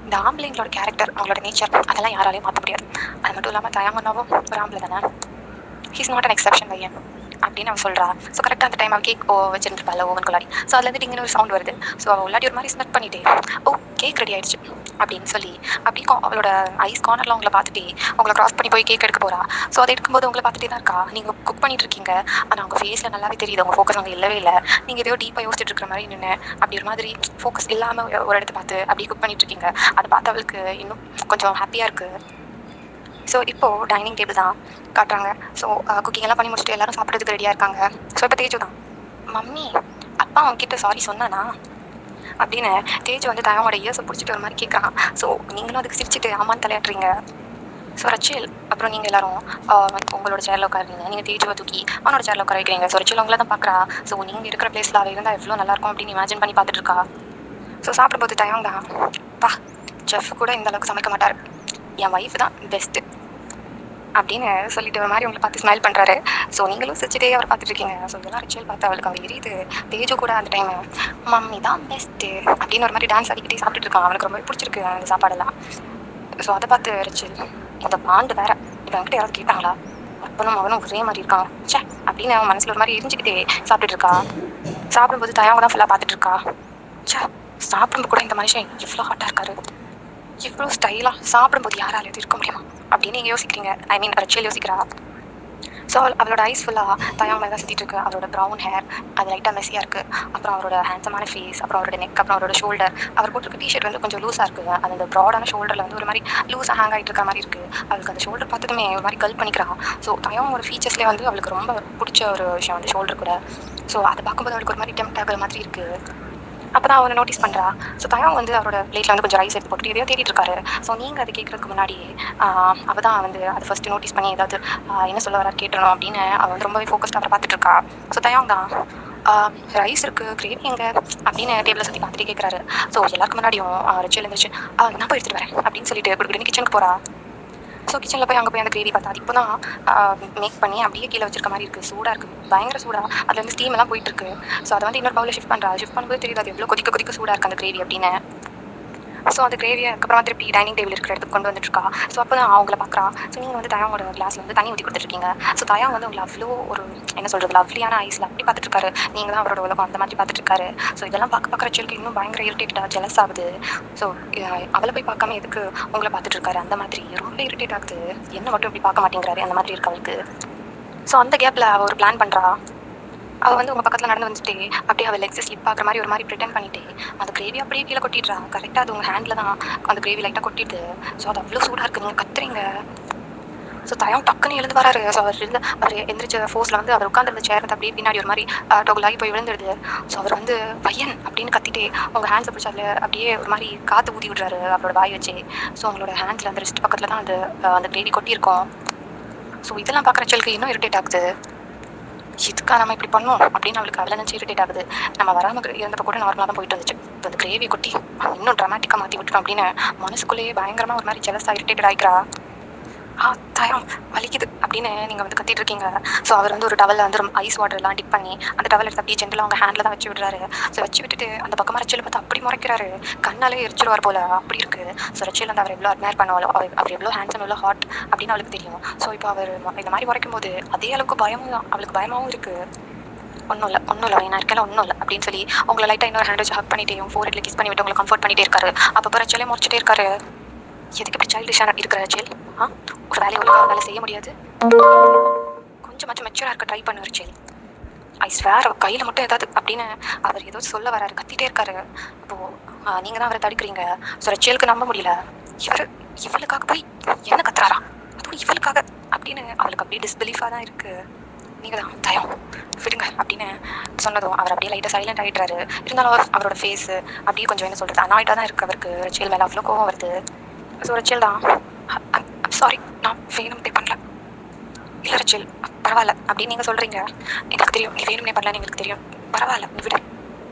இந்த ஆம்பளைங்களோட கேரக்டர், அவங்களோட நேச்சர் அதெல்லாம் யாராலையும் மாற்ற முடியாது. அது மட்டும் இல்லாமல் தயாங் அண்ணாவும் ஒரு ஆம்பளை தானே, ஹீஸ் நாட் அன் எக்ஸெப்ஷன் ஐயன் அப்படின்னு அவன் சொல்கிறா. ஸோ கரெக்டாக அந்த டைம் அவள் கேக் வச்சுருந்துருப்பாள் ஓவனுக்குள்ளாடி. ஸோ அதுலேருந்து டிங்குன்னு ஒரு சவுண்ட் வருது. ஸோ அவள் உள்ளாடி ஒரு மாதிரி ஸ்மெட் பண்ணிட்டே ஓ கேக் ரெடி ஆகிடுச்சு அப்படின்னு சொல்லி அப்படி அவளோட ஐஸ் கார்னரில் உங்களை பார்த்துட்டே உங்களை க்ராஸ் பண்ணி போய் கேக் எடுக்க போகிறா. ஸோ அதை எடுக்கும்போது உங்களை பார்த்துட்டே தான் இருக்கா. நீங்கள் குக் பண்ணிட்டு இருக்கீங்க, ஆனால் அவங்க ஃபேஸில் நல்லாவே தெரியுது உங்கள் ஃபோக்கஸ் அங்கே இல்லவே இல்லை. நீங்கள் எதையோ டீப்பாக யோசிச்சுட்டு இருக்கிற மாதிரி நின்று அப்படி ஒரு மாதிரி ஃபோக்கஸ் இல்லாமல் ஒரு இடத்த பார்த்து அப்படியே குக் பண்ணிட்டு இருக்கீங்க. அதை பார்த்து அவளுக்கு இன்னும் கொஞ்சம் ஹாப்பியாக இருக்குது. ஸோ இப்போது டைனிங் டேபிள் தான் காட்டுறாங்க. ஸோ குக்கிங் எல்லாம் பண்ணி முடிச்சுட்டு எல்லோரும் சாப்பிட்றதுக்கு ரெடியாக இருக்காங்க. ஸோ இப்போ தேஜு தான், மம்மி அப்பா அவங்ககிட்ட சாரி சொன்னானா? அப்படின்னு தேஜ் வந்து தயாவோட இயர்ஸை பிடிச்சிட்டு ஒரு மாதிரி கேட்குறான். ஸோ நீங்களும் அதுக்கு சிரிச்சிட்டு ஆமான்னு தலையாட்டுறீங்க. ஸோ ரச்சில் அப்புறம் நீங்கள் எல்லாரும் உங்களோட சேரில் உட்காருங்க. நீங்கள் தேஜுவை தூக்கி அவனோட சேரில் உட்கார வைக்கிறீங்க. ஸோ ரச்சில் உங்களை தான் பார்க்குறா. ஸோ நீங்கள் இருக்கிற பிளேஸில் அவள் இருந்தால் எவ்வளோ நல்லாயிருக்கும் அப்படின்னு இமேஜின் பண்ணி பார்த்துட்டு இருக்கா. ஸோ சாப்பிடும்போது தயாங் தான், பா செஃப் கூட இந்த அளவுக்கு சமைக்க மாட்டார், என் ஒய்ஃப் தான் பெஸ்ட்டு அப்படின்னு சொல்லிட்டு ஒரு மாதிரி உங்களை பார்த்து ஸ்மைல் பண்ணுறாரு. ஸோ நீங்களும் சிரிச்சிட்டே அவர் பார்த்துட்டு இருக்கீங்க. ஸோ இதெல்லாம் ரிச்சுவல் பார்த்து அவளுக்கு அவங்க எரியுது. தேஜு கூட அந்த டைம் மம்மி தான் பெஸ்ட்டு அப்படின்னு ஒரு மாதிரி டான்ஸ் ஆடிக்கிட்டே சாப்பிட்டுட்டு இருக்கான். அவனுக்கு ரொம்ப பிடிச்சிருக்கு அந்த சாப்பாடெல்லாம். ஸோ அதை பார்த்து ரிச்சுவல், இந்த பாண்டு வேற இவன்கிட்ட யாராவது கேட்டாங்களா, அப்பனும் அவனும் ஒரே மாதிரி இருக்கான் சே அப்படின்னு அவன் மனசில் ஒரு மாதிரி எரிஞ்சுக்கிட்டே சாப்பிட்டுட்டு இருக்கா. சாப்பிடும்போது தயாவை தான் ஃபுல்லாக பார்த்துட்டு இருக்கா. சே சாப்பிடும்போது கூட இந்த மனுஷன் எவ்வளோ ஹாட்டாக இருக்காரு, இவ்வளோ ஸ்டைலாக சாப்பிடும்போது யாரால எது இருக்க முடியுமா அப்படின்னு நீங்கள் யோசிக்கிறீங்க. ஐ மீன் ரச்சியல் யோசிக்கிறா. ஸோ அவளோட ஐஸ் ஃபுல்லாக தயாங் மேலே தான் சுற்றிட்டு இருக்கு. அவரோட ப்ரௌன் ஹேர் அது லைட்டாக மெஸ்ஸியாக இருக்குது. அப்புறம் அவரோட ஹேண்ட்ஸமான ஃபேஸ், அப்புறம் அவரோட நெக், அப்புறம் அவரோட ஷோல்டர். அவர் போட்டிருக்க டிஷர்ட் வந்து கொஞ்சம் லூஸாக இருக்குது. அந்த ப்ராடான ஷோல்டரில் வந்து ஒரு மாதிரி லூஸாக ஹேங் ஆகிட்டு இருக்க மாதிரி இருக்குது. அவளுக்கு அந்த ஷோல்டர் பார்த்ததுமே ஒரு மாதிரி கல் பண்ணிக்கிறா. ஸோ தயாங் ஒரு ஃபீச்சர்ஸ்லேயே வந்து அவளுக்கு ரொம்ப பிடிச்ச ஒரு விஷயம் வந்து ஷோல்டர் கூட. ஸோ அதை பார்க்கும்போது அவளுக்கு ஒரு மாதிரி டெம்ப்ட் ஆகிற மாதிரி இருக்குது. அப்போ தான் அவனை நோட்டீஸ் பண்ணுறா. ஸோ தயாங் வந்து அவரோட பிளேட்டில் வந்து கொஞ்சம் ரைஸ் எடுத்து போட்டு எதையோ தேடிட்டு இருக்காரு. ஸோ நீங்கள் அதை கேட்குறதுக்கு முன்னாடி அவள் தான் வந்து அதை ஃபஸ்ட்டு நோட்டீஸ் பண்ணி ஏதாவது என்ன சொல்ல வர கேட்டணும் அப்படின்னு அவள் வந்து ரொம்பவே ஃபோக்கஸ்டாக அவரை பார்த்துட்டு இருக்கா. ஸோ தயாங் தான் ரைஸ் இருக்குது, கிரேவி எங்கே அப்படின்னு டேபிளை சுற்றி பார்த்துட்டு கேட்குறாரு. ஸோ எல்லாருக்கும் முன்னாடியும் ரிச்சுவல் இருந்துச்சு, நான் போய் எடுத்துகிட்டு வரேன் அப்படின்னு சொல்லிட்டு கொடுக்குறேன்னு கிச்சனுக்கு போகிறா. ஸோ கிச்சனில் போய் அங்கே போய் அந்த கிரேவி பார்த்தா அது இப்போ தான் மேக் பண்ணி அப்படியே கீழே வச்சிருக்க மாதிரி இருக்குது. சூடாக இருக்குது, பயங்கர சூடாக. அதில் வந்து ஸ்டீம் எல்லாம் போயிட்டுருக்கு. ஸோ அதை வந்து இன்னொரு பவுலில் ஷிஃப்ட் பண்ணுறா. ஷிஃப்ட் பண்ணும்போது தெரியுது அது எவ்வளோ கொதிக்க சூடாக இருக்குது அந்த கிரேவி அப்படின்னு. ஸோ அந்த கிரேவியை அதுக்கப்புறம் திருப்பி டைனிங் டேபிள் இருக்கிற இடத்துக்கு கொண்டு வந்துட்டுருக்கா. ஸோ அப்போ தான் அவங்கள பார்க்குறா. ஸோ நீங்கள் வந்து தயாங்கோட கிளாஸில் வந்து தண்ணி ஊற்றி கொடுத்துருக்கீங்க. ஸோ தயாங் வந்து உங்களை அவ்வளோ ஒரு என்ன சொல்கிறது லவ்லியான ஐஸில் அப்படி பார்த்துட்ருக்காரு. நீங்கள் தான் அவரோட உலகம் அந்த மாதிரி பார்த்துட்ருக்காரு. ஸோ இதெல்லாம் பார்க்குற ரச்சியலுக்கு இன்னும் பயங்கர இரிட்டேட்டாக ஜெலஸ் ஆகுது. ஸோ அவளை போய் பார்க்காம எதுக்கு உங்களை பார்த்துட்ருக்காரு அந்த மாதிரி ரொம்ப இரிட்டேட் ஆகுது. என்ன மட்டும் இப்படி பார்க்க மாட்டேங்கிறாரு அந்த மாதிரி இருக்கு அவளுக்கு. ஸோ அந்த கேப்பில் அவள் ஒரு பிளான் பண்ணுறா. அவள் வந்து உங்கள் பக்கத்தில் நடந்து வந்துட்டு அப்படியே அவள் லெக்ஸை ஸ்லிப் பார்க்குற மாதிரி ஒரு மாதிரி ப்ரிட்டன் பண்ணிட்டு அந்த கிரேவி அப்படியே கீழே கொட்டிடுறா. கரெக்டாக அது உங்கள் ஹேண்டில் தான் அந்த கிரேவி லைட்டாக கொட்டிடுது. ஸோ அது அவ்வளோ சூடாக இருக்குது, நீங்கள் கத்துறீங்க. ஸோ தயாங் டக்குன்னு எழுந்து வராரு. ஸோ அவர் எந்திரிச்ச ஃபோர்ஸில் வந்து அவர் உட்காந்துருந்த சேர் வந்து அப்படியே பின்னாடி ஒரு மாதிரி டொகுலாகி போய் விழுந்துடுது. ஸோ அவர் வந்து பையன் அப்படின்னு கத்திட்டு உங்கள் ஹேண்ட்ஸை பிடிச்சி அதில் அப்படியே ஒரு மாதிரி காற்று ஊதி விடுறாரு அவரோட வாய் வச்சு. ஸோ உங்களோட ஹேண்ட்ஸில் அந்த ரிஸ்ட் பக்கத்தில் தான் அந்த கிரேவி கொட்டியிருக்கோம். ஸோ இதெல்லாம் பார்க்குற ரச்சியலுக்கு இன்னும் இரிட்டேட் ஆகுது. இதுக்காக நம்ம இப்படி பண்ணோம் அப்படின்னு அவளுக்கு அவளை நினச்சி இரிட்டேட் ஆகுது. நம்ம வராமல் இருந்தப்போ கூட நார்மலாக தான் போயிட்டு வந்துச்சு. இப்போ அந்த கிரேவி கொட்டி இன்னும் ட்ராமாட்டிக்காக மாற்றி விட்டுட்டோம் அப்படின்னு மனசுக்குள்ளேயே பயங்கரமாக ஒரு மாதிரி ஜெலஸாக இரிட்டேட் ஆகிக்கிறா. தயம் வலிக்குது அப்படின்னு நீங்கள் வந்து கத்திட்டு இருக்கீங்க. ஸோ அவர் வந்து ஒரு டவலில் வந்து ஐஸ் வாட்டர்லாம் டிப் பண்ணி அந்த டவல் எடுத்து அப்படியே ஜென்ரலாக அவங்க ஹேண்டில் தான் வச்சு விடுறாரு. ஸோ வச்சு விட்டுட்டு அந்த பக்கமாக ரச்சியல் பார்த்து அப்படி முறைக்கிறாரு. கண்ணாலே எரிச்சிடுவார் போல் அப்படி இருக்குது. ஸோ ரச்சியல் வந்து அவர் எவ்வளோ அட்மையர் பண்ணுவாளோ, அவர் எவ்வளோ ஹேண்ட்ஸம் எவ்வளோ ஹாட் அப்படின்னு அவளுக்கு தெரியும். ஸோ இப்போ அவர் இந்த மாதிரி முறைக்கும் போது அதே அளவுக்கு பயமும் தான் அவளுக்கு பயமாகவும் இருக்குது. ஒன்றும் இல்லை நான் இருக்கல ஒன்றும் இல்லை அப்படின்னு சொல்லி உங்களை லைட்டாக இன்னொரு ஹேண்ட் வச்சு ஹக் பண்ணிட்டே ஃபோர் ஹெட்ல கிஸ் பண்ணிவிட்டு உங்களை கம்ஃபர்ட் பண்ணிட்டே இருக்காரு. அப்போ ரச்சியலே முறைச்சிட்டே இருக்காரு. எதுக்கு இப்படி சைல்டிஷாக இருக்கிற ரச்சியல்? ஒரு வேலையை ஒழுங்காக வேலை செய்ய முடியாது, கொஞ்சமாச்சும் மெச்சூராக இருக்க ட்ரை பண்ண ரச்சியல். ஐஸ் வேற கையில் மட்டும் ஏதாவது அப்படின்னு அவர் ஏதோ சொல்ல வராரு, கத்திட்டே இருக்காரு. அப்போது நீங்கள் தான் அவரை தடுக்கிறீங்க. ஸோ ரச்சியலுக்கு நம்ப முடியல. இவளுக்காக போய் என்ன கத்துறாரா, அதுவும் இவளுக்காக அப்படின்னு அவளுக்கு அப்படியே டிஸ்பிலீஃபாக தான் இருக்குது. நீங்கள் தான் தயம் விடுங்க அப்படின்னு சொன்னதும் அவர் அப்படியே லைட்டாக சைலண்ட் ஆகிடுறாரு. இருந்தாலும் அவரோட ஃபேஸு அப்படியே கொஞ்சம் என்ன சொல்கிறது அனாய்டாக தான் இருக்குது அவருக்கு. ரச்சியல் மேலே அவ்வளோ கோவம் வருது. ஸோ ரச்சியல் தான் சாரி நான் வேணும்னே பண்ணல. இல்லை ரச்சியல் பரவாயில்ல அப்படின்னு நீங்கள் சொல்கிறீங்க. எனக்கு தெரியும் நீ வேணும்னே பண்ணலன்னு எங்களுக்கு தெரியும், பரவாயில்ல நீ விடு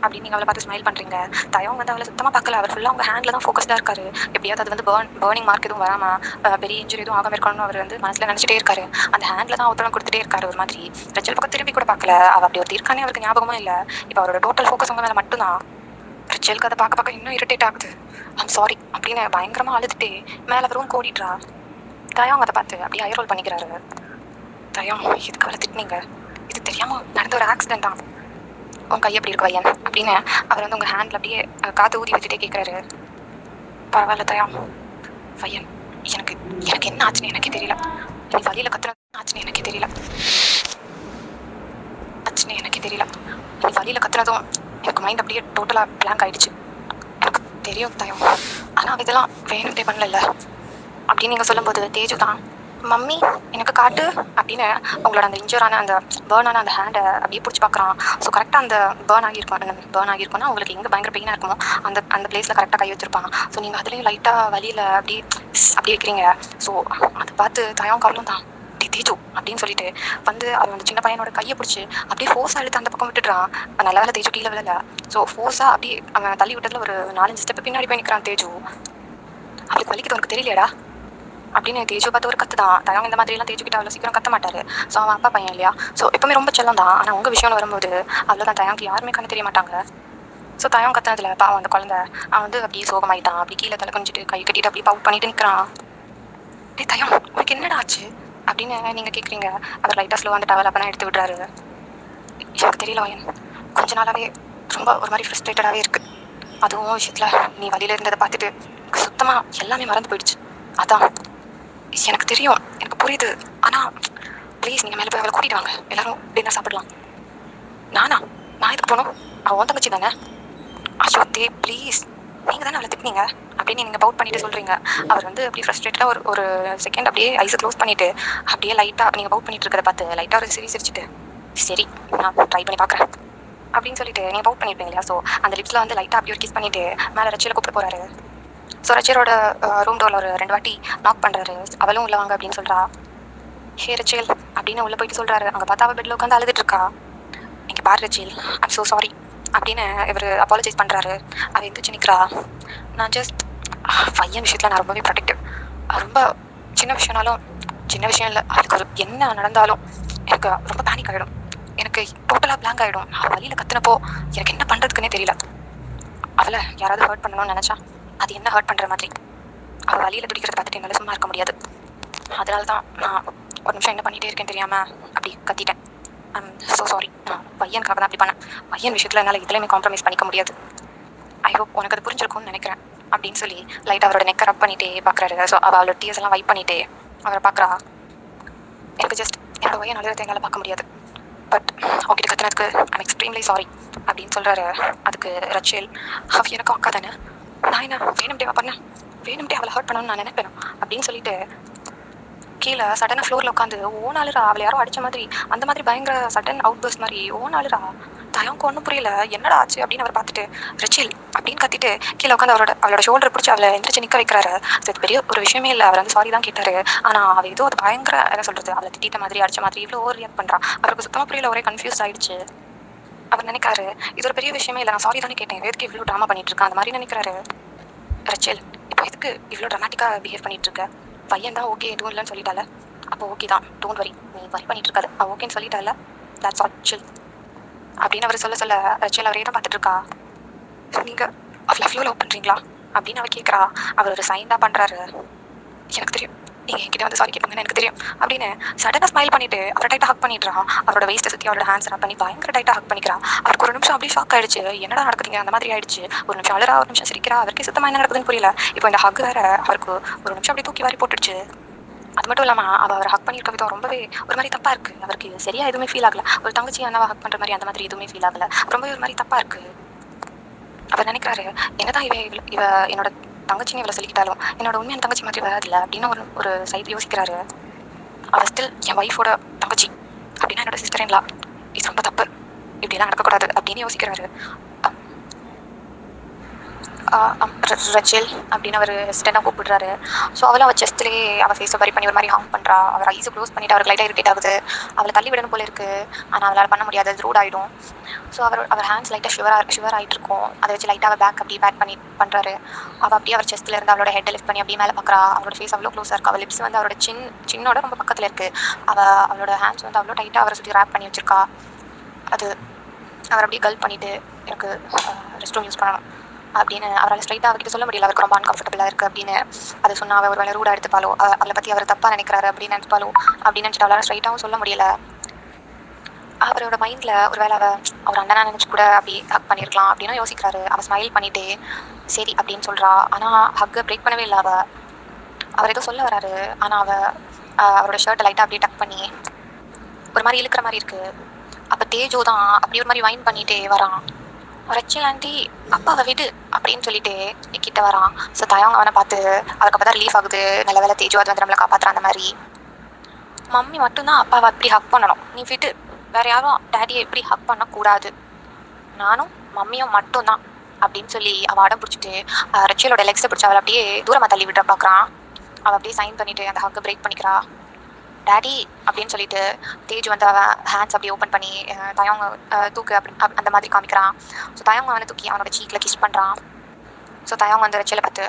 அப்படின்னு நீங்கள் அவளை பார்த்து ஸ்மைல் பண்ணுறீங்க. தயம் வந்து அவளை சுத்தமாக பார்க்கல. அவர் ஃபுல்லாக அவங்க ஹேண்டில் தான் ஃபோக்கஸ்டாக இருக்காரு. எப்படியாவது அது வந்து பேர்னிங் மார்க் எதுவும் வராமல் பெரிய இன்ஜுரி எதுவும் ஆகாமல் இருக்கணும்னு அவர் வந்து மனசில் நினச்சிட்டே இருக்காரு. அந்த ஹேண்டில் தான் ஒருத்தரம் கொடுத்துட்டே இருக்காரு ஒரு மாதிரி. ரச்சியல் பக்கம் திரும்பி கூட பார்க்கல. அவள் அப்படி ஒரு இருக்கானே அவருக்கு ஞாபகமும் இல்லை. இப்போ அவரோட டோட்டல் ஃபோக்கஸ் அவங்க மேலே மட்டும்தான். ரச்சியலுக்கு அதை பார்க்க இன்னும் இரிட்டேட் ஆகுது. ஐம் சாரி அப்படின்னு பயங்கரமாக அழுதுட்டு மேலே ரூம் ஓடிடுறா. தயம் அதை பார்த்து அப்படியே ஐ ரோல் பண்ணிக்கிறாரு. தயம் இதுக்கு அவரை திட்டினீங்க, இது தெரியாமல் நடந்த ஒரு ஆக்சிடென்ட் தான், உன் கை எப்படி இருக்கு பையன் அப்படின்னு அவர் வந்து உங்கள் ஹேண்டில் அப்படியே காற்று ஊதி வச்சுட்டே கேட்குறாரு. பரவாயில்ல தயம் பையன், எனக்கு என்ன ஆச்சுன்னு எனக்கே தெரியல, நீ வழியில் கத்துறது ஆச்சுன்னு எனக்கே தெரியல, நீ வழியில் கத்துனதும் எனக்கு மைண்ட் அப்படியே டோட்டலாக பிளாங்க் ஆகிடுச்சு. எனக்கு தெரியும் தயம், ஆனால் இதெல்லாம் வேணும்ட்டே பண்ணல அப்படின்னு நீங்கள் சொல்லும்போது தேஜு தான் மம்மி எனக்கு காட்டு அப்படின்னு அவங்களோட அந்த இன்ஜூரான அந்த பேர்னான அந்த ஹேண்டை அப்படியே பிடிச்சி பார்க்குறான். ஸோ கரெக்டாக அந்த பேர்ன் ஆகியிருக்கும்னா உங்களுக்கு எங்கே பயங்கர பெயினாக இருக்குமோ அந்த அந்த பிளேஸில் கரெக்டாக கை வச்சிருப்பான். ஸோ நீங்கள் அதுலேயும் லைட்டாக வலியில் அப்படி வைக்கிறீங்க. ஸோ அதை பார்த்து தயம் கவலும் தான் தேஜு அப்படின்னு சொல்லிட்டு வந்து அவன் அந்த சின்ன பையனோட கையை பிடிச்சி அப்படியே ஃபோர்ஸாக இழுத்து அந்த பக்கம் விட்டுடுறான். நல்ல வேலை தேஜு கீழே விழல. ஸோ ஃபோர்ஸாக அப்படியே அவன் தள்ளி விட்டதில் ஒரு 4-5 ஸ்டெப்பு பின்னாடி போய் நிற்கிறான் தேஜு. அவளுக்கு வலிக்குது உனக்கு தெரியலையாடா அப்படின்னு தேஜு பார்த்து ஒரு கத்து தான். தயம் இந்த மாதிரிலாம் தேஜு கிட்ட அவ்வளோ சீக்கிரம் கத்த மாட்டாரு. ஸோ அவன் அப்பா பையன் இல்லையா, ஸோ எப்பவுமே ரொம்ப செல்லம் தான். ஆனால் உங்கள் விஷயம்னு வரும்போது அவ்வளோதான், தயாவுக்கு யாருமே கண்ணு தெரிய மாட்டாங்க. ஸோ தயம் கத்துனதுல பாவம் அந்த குழந்தை அவன் வந்து அப்படியே சோகமாயிட்டான். அப்படி கீழே தலை குனிஞ்சிட்டு கை கட்டிட்டு அப்படியே பவுட் பண்ணிட்டு நிற்கிறான். டே தயம் உனக்கு என்னடா ஆச்சு அப்படின்னு நீங்கள் கேட்குறீங்க. அவர் லைட்டாக ஸ்லோவாக அந்த டவல் அப்போ எடுத்து விடுறாரு. எனக்கு தெரியல வயன், கொஞ்ச நாளாகவே ரொம்ப ஒரு மாதிரி ஃப்ரஸ்ட்ரேட்டடாகவே இருக்குது. அதுவும் விஷயத்தில் நீ வழியில் இருந்ததை பார்த்துட்டு சுத்தமாக எல்லாமே மறந்து போயிடுச்சு. அதான் எனக்கு தெரியும், எனக்கு புரியுது. ஆனால் ப்ளீஸ் நீங்கள் மேலே போய் அவளை கூட்டிட்டு வாங்க, எல்லாரும் டின்னர் சாப்பிடலாம். நான் இதுக்கு போகணும், அவன் தங்கச்சி தானே. ஐயோ ப்ளீஸ், நீங்கள் தானே அவளை திட்டினீங்க அப்படின்னு நீங்கள் பவுட் பண்ணிட்டு சொல்கிறீங்க. அவர் வந்து அப்படியே ஃப்ரஸ்ட்ரேட்டடாக ஒரு செகண்ட் அப்படியே ஐஸை க்ளோஸ் பண்ணிவிட்டு அப்படியே லைட்டாக நீங்கள் பவுட் பண்ணிட்டு இருக்கிறத பார்த்து லைட்டாக ஒரு சிரிச்சிட்டு சரி நான் ட்ரை பண்ணி பார்க்குறேன் அப்படின்னு சொல்லிட்டு நீங்கள் பவுட் பண்ணியிருப்பீங்க இல்லையா. ஸோ அந்த லிப்ஸில் வந்து லைட்டாக அப்படியே ஒரு கிஸ் பண்ணிவிட்டு மேலே ரச்சியில் கூப்பிட்டு போகிறாரு. ஸோ ரச்சியரோட ரூம் டோரில் ஒரு 2 வாட்டி நாக் பண்ணுறாரு. அவளும் உள்ள வாங்க அப்படின்னு சொல்கிறா. ஹே ரச்சியல் அப்படின்னு உள்ளே போயிட்டு சொல்கிறாரு. அங்கே பார்த்தா அவள் பெட்டில் உட்காந்து அழுதுட்டு இருக்கா. இங்கே பாரு ரச்சியல், ஐம் ஸோ சாரி அப்படின்னு இவர் அப்பாலஜைஸ் பண்ணுறாரு. அவள் எந்திரிச்சு நிற்கிறா. நான் ஜஸ்ட் பையன் விஷயத்தில் நான் ரொம்பவே ப்ரொடெக்டிவ். ரொம்ப சின்ன விஷயம்னாலும் சின்ன விஷயம் இல்லை, அதுக்கு ஒரு என்ன நடந்தாலும் எனக்கு ரொம்ப பேனிக் ஆகிடும். எனக்கு டோட்டலாக பிளாங்க் ஆகிடும். அவள் வழியில் கத்துனப்போ எனக்கு என்ன பண்ணுறதுக்குன்னே தெரியல. அவளை யாராவது ஹர்ட் பண்ணணும்னு நினச்சா அது என்ன ஹர்ட் பண்ணுற மாதிரி. அவள் வழியில் துடிக்கிறத பார்த்துட்டு என்னால் சும்மா இருக்க முடியாது. அதனால தான் நான் ஒரு நிமிஷம் என்ன பண்ணிகிட்டே இருக்கேன்னு தெரியாமல் அப்படி கத்திட்டேன். I'm so sorry. நான் பையனுக்காக தான் அப்படி பண்ணேன். பையன் விஷயத்தில் என்னால் இதுலையுமே காம்ப்ரமைஸ் பண்ணிக்க முடியாது. ஐ ஹோப் உனக்கு அது புரிஞ்சிருக்கும்னு நினைக்கிறேன் அப்படின்னு சொல்லி லைட் அவரோட நெக்கை ரப் பண்ணிகிட்டே பார்க்குறாரு. ஸோ அவளோட டீயர்ஸ் எல்லாம் வைப் பண்ணிகிட்டே அவரை பார்க்குறா. எனக்கு ஜஸ்ட் என்னோட பையன் அழுகிறத என்னால் பார்க்க முடியாது. பட் அவகிட்ட கத்துனதுக்கு ஐம் எக்ஸ்ட்ரீம்லி சாரி அப்படின்னு சொல்கிறாரு. அதுக்கு ரச்சியல், அவ எனக்கும் அக்கா தானே, நான் என்ன வேணும்டே பண்ணேன், வேணும்டே அவளை ஹர்ட் பண்ணணும்னு நான் நினைப்பேன் அப்படின்னு சொல்லிட்டு கீழே சடனாக ஃப்ளோரில் உட்காந்து ஓனாளுரா. அவளை யாரோ அடித்த மாதிரி அந்த மாதிரி பயங்கர சடன் அவுட் பர்ஸ்ட் மாதிரி ஓனாளுரா. தயவுக்கு ஒன்றும் புரியல, என்னடா ஆச்சு அப்படின்னு அவர் பார்த்துட்டு ரச்சில் அப்படின்னு கத்திட்டு கீழே உட்காந்து அவளோட ஷோல்டர் பிடிச்சி அவளை எந்திரிச்சு நிற்க வைக்கிறாரு. ஸோ இது பெரிய ஒரு விஷயமே இல்லை. அவர் வந்து சாரி தான் கேட்டார். ஆனால் அவள் ஏதோ அது பயங்கர என்ன சொல்கிறது, அவளை திட்ட மாதிரி அடித்த மாதிரி இவ்வளோ ஓவர் ரியாக்ட் பண்ணுறான். அவருக்கு சுத்தமாக புரியல, ஒரே கன்ஃபியூஸ் ஆகிடுச்சு. அவர் நினைக்காரு இது ஒரு பெரிய விஷயமே இல்லை, நான் சாரி தானே கேட்டேன், எதுக்கு இவ்வளோ ட்ராமா பண்ணிட்டு இருக்கேன் அந்த மாதிரி நினைக்கிறாரு. ரச்சில் இப்போ எதுக்கு இவ்வளோ ட்ராமாட்டிக்காக பிஹேவ் பண்ணிட்டு இருக்க? பையன் தான் ஓகே எதுவும் இல்லைன்னு சொல்லிட்டால, அப்போ ஓகே தான், டோன்ட் வரி, நீ வரி பண்ணிட்டு இருக்காது, அவள் ஓகேன்னு சொல்லிட்டால, தட்ஸ் ஆல் சில் அப்படின்னு அவர் சொல்ல ரச்சில் அவரே தான் பார்த்துட்டு இருக்கா. நீங்கள் அவளை ஃப்ளோ லவ் பண்ணுறீங்களா அப்படின்னு அவர் கேட்குறா. அவர் ஒரு சைன் தான் பண்ணுறாரு. எனக்கு தெரியும் நீங்கள் என்கிட்ட வந்து சாரி கேட்பீங்கன்னு எனக்கு தெரியும் அப்படின்னு சடனாக ஸ்மைல் பண்ணிட்டு அவரை டைட்டாக ஹக் பண்ணிடுறா. அவரோட வேஸ்ட்டை சுற்றி அவரோட ஹேண்ட்ஸ் ரப் பண்ணி பயங்கர டைட்டாக ஹக் பண்ணிக்கிறா. அவருக்கு ஒரு நிமிஷம் அப்படியே ஷாக் ஆயிடுச்சு, என்னடா நடக்குதுங்க அந்த மாதிரி ஆயிடுச்சு. ஒரு நிமிஷம் அழுறா, ஒரு நிமிஷம் சிரிக்கிறா. அவருக்கு சுத்தமாக என்ன நடக்குதுன்னு புரியல. இப்போ இந்த ஹக் வேற அவருக்கு ஒரு நிமிஷம் அப்படியே தூக்கி வாரி போட்டுடுச்சு. அது மட்டும் இல்லாமல் அவர் ஹக் பண்ணியிருக்க விதம் ரொம்பவே ஒரு மாதிரி தப்பாக இருக்குது. அவருக்கு சரியாக எதுவுமே ஃபீல் ஆகலை. ஒரு தங்கச்சி அண்ணாவை ஹக் பண்ணுற மாதிரி அந்த மாதிரி எதுவுமே ஃபீல் ஆகலை. ரொம்பவே ஒரு மாதிரி தப்பாக இருக்குது. அவர் நினைக்கிறாரு, என்னதான் இவ என்னோட தங்கச்சின்னு இவளை சொல்லிக்கிட்டாலும் என்னோட உண்மையான தங்கச்சி மாதிரி வராதில்ல அப்படின்னு ஒரு சைடு யோசிக்கிறாரு. அவள் ஸ்டில் என் ஒய்ஃபோட தங்கச்சி அப்படின்னா என்னோட சிஸ்டர்-இன்-லா, இது ரொம்ப தப்பு, இப்படிலாம் நடக்கக்கூடாது அப்படின்னு யோசிக்கிறாரு. ரச்சில் அப்படின்னு அவர் ஸ்டென்னாக கூப்பிடுறாரு. ஸோ அவளும் அவள் செஸ்ட்லேயே அவள் ஃபேஸை வரி பண்ணி ஒரு மாதிரி ஹார்ம் பண்ணுறா. அவர் ஐஸை க்ளோஸ் பண்ணிவிட்டு அவருக்கு லைட்டாக இரிட்டேட் ஆகுது. அவளை தள்ளி விடணும் போல இருக்குது, ஆனால் அவளால் பண்ண முடியாது, அது ரூட் ஆகிடும். ஸோ அவர் ஹேண்ட்ஸ் லைட்டாக ஷிவர் ஆகிட்டு இருக்கும். அதை வச்சு லைட்டாக அவள் பேக் அப்படியே பேக் பண்ணி பண்ணுறாரு. அவள் அப்படியே அவர் செஸ்ட்டில் இருந்து அவளோட ஹெட்டை லிஃப்ட் பண்ணி அப்படியே மேலே பார்க்குறா. அவளோட ஃபேஸ் அவ்வளோ க்ளோஸாக இருக்குது. அவள் லிப்ஸ் வந்து அவரோட சின்னோட ரொம்ப பக்கத்தில் இருக்குது. அவளோட ஹேண்ட்ஸ் வந்து அவ்வளோ டைட்டாக அவரை சுற்றி ரேப் பண்ணி வச்சுருக்கா. அது அவர் அப்படியே கல் பண்ணிவிட்டு எனக்கு ரெஸ்ட் ரூம் யூஸ் பண்ணணும் அப்படின்னு அவரால் ஸ்ட்ரைட்டாக அவர்கிட்ட சொல்ல முடியல. அவருக்கு ரொம்ப அன்கம்ஃபர்டபுளாக இருக்குது அப்படின்னு அதை சொன்னால் அவள் ஒரு வேலை ரூடாக எடுத்துப்பாலோ, அவளை பற்றி அவர் தப்பாக நினைக்கிறாரு அப்படின்னு நினைப்பாலோ அப்படின்னு நினச்சிட்டு அவளால் ஸ்ட்ரைட்டாகவும் சொல்ல முடியல. அவரோட மைண்டில் ஒரு வேலை அவர் அண்ணனா நினச்சி கூட அப்படி ஹக் பண்ணியிருக்கலாம் அப்படின்னு யோசிக்கிறாரு. அவள் ஸ்மைல் பண்ணிவிட்டு சரி அப்படின்னு சொல்கிறா. ஆனால் ஹக்கை பிரேக் பண்ணவே இல்லை. அவர் ஏதோ சொல்ல வராரு, ஆனால் அவரோட ஷர்ட்டை லைட்டாக அப்படியே டக் பண்ணி ஒரு மாதிரி இழுக்கிற மாதிரி இருக்குது. அப்போ தேஜோ தான் அப்படி ஒரு மாதிரி வைன் பண்ணிகிட்டே வரான். ரச்சில் ஆண்டி அப்பாவை விடு அப்படின்னு சொல்லிட்டு கிட்ட வரான். ஸோ தயவங்க அவனை பார்த்து அவருக்கு அப்போ தான் ரிலீஃப் ஆகுது, நல்ல வேலை தேஜோ அது வந்து நம்மளை காப்பாற்றுற அந்த மாதிரி. மம்மி மட்டும்தான் அப்பாவை அப்படி ஹக் பண்ணணும், நீ விட்டு. வேற யாரும் டேடியை எப்படி ஹக் பண்ணக்கூடாது, நானும் மம்மியும் மட்டும்தான் அப்படின்னு சொல்லி அவள் அடம் பிடிச்சிட்டு ரச்சியலோட லெக்ஸை பிடிச்சி அவளை அப்படியே தூரமாக தள்ளி விட பார்க்குறான். அவள் அப்படியே சைன் பண்ணிட்டு அந்த ஹக்கை பிரேக் பண்ணிக்கிறா. டேடி அப்படின்னு சொல்லிட்டு தேஜ் வந்து அவன் ஹேண்ட்ஸ் அப்படியே ஓப்பன் பண்ணி தயவங்க தூக்கு அந்த மாதிரி காமிக்கிறான். ஸோ தயவங்க அவனை தூக்கி அவனோட சீக்கில் கிஸ் பண்ணுறான். ஸோ தயவங்க வந்து ரச்சியலை பார்த்து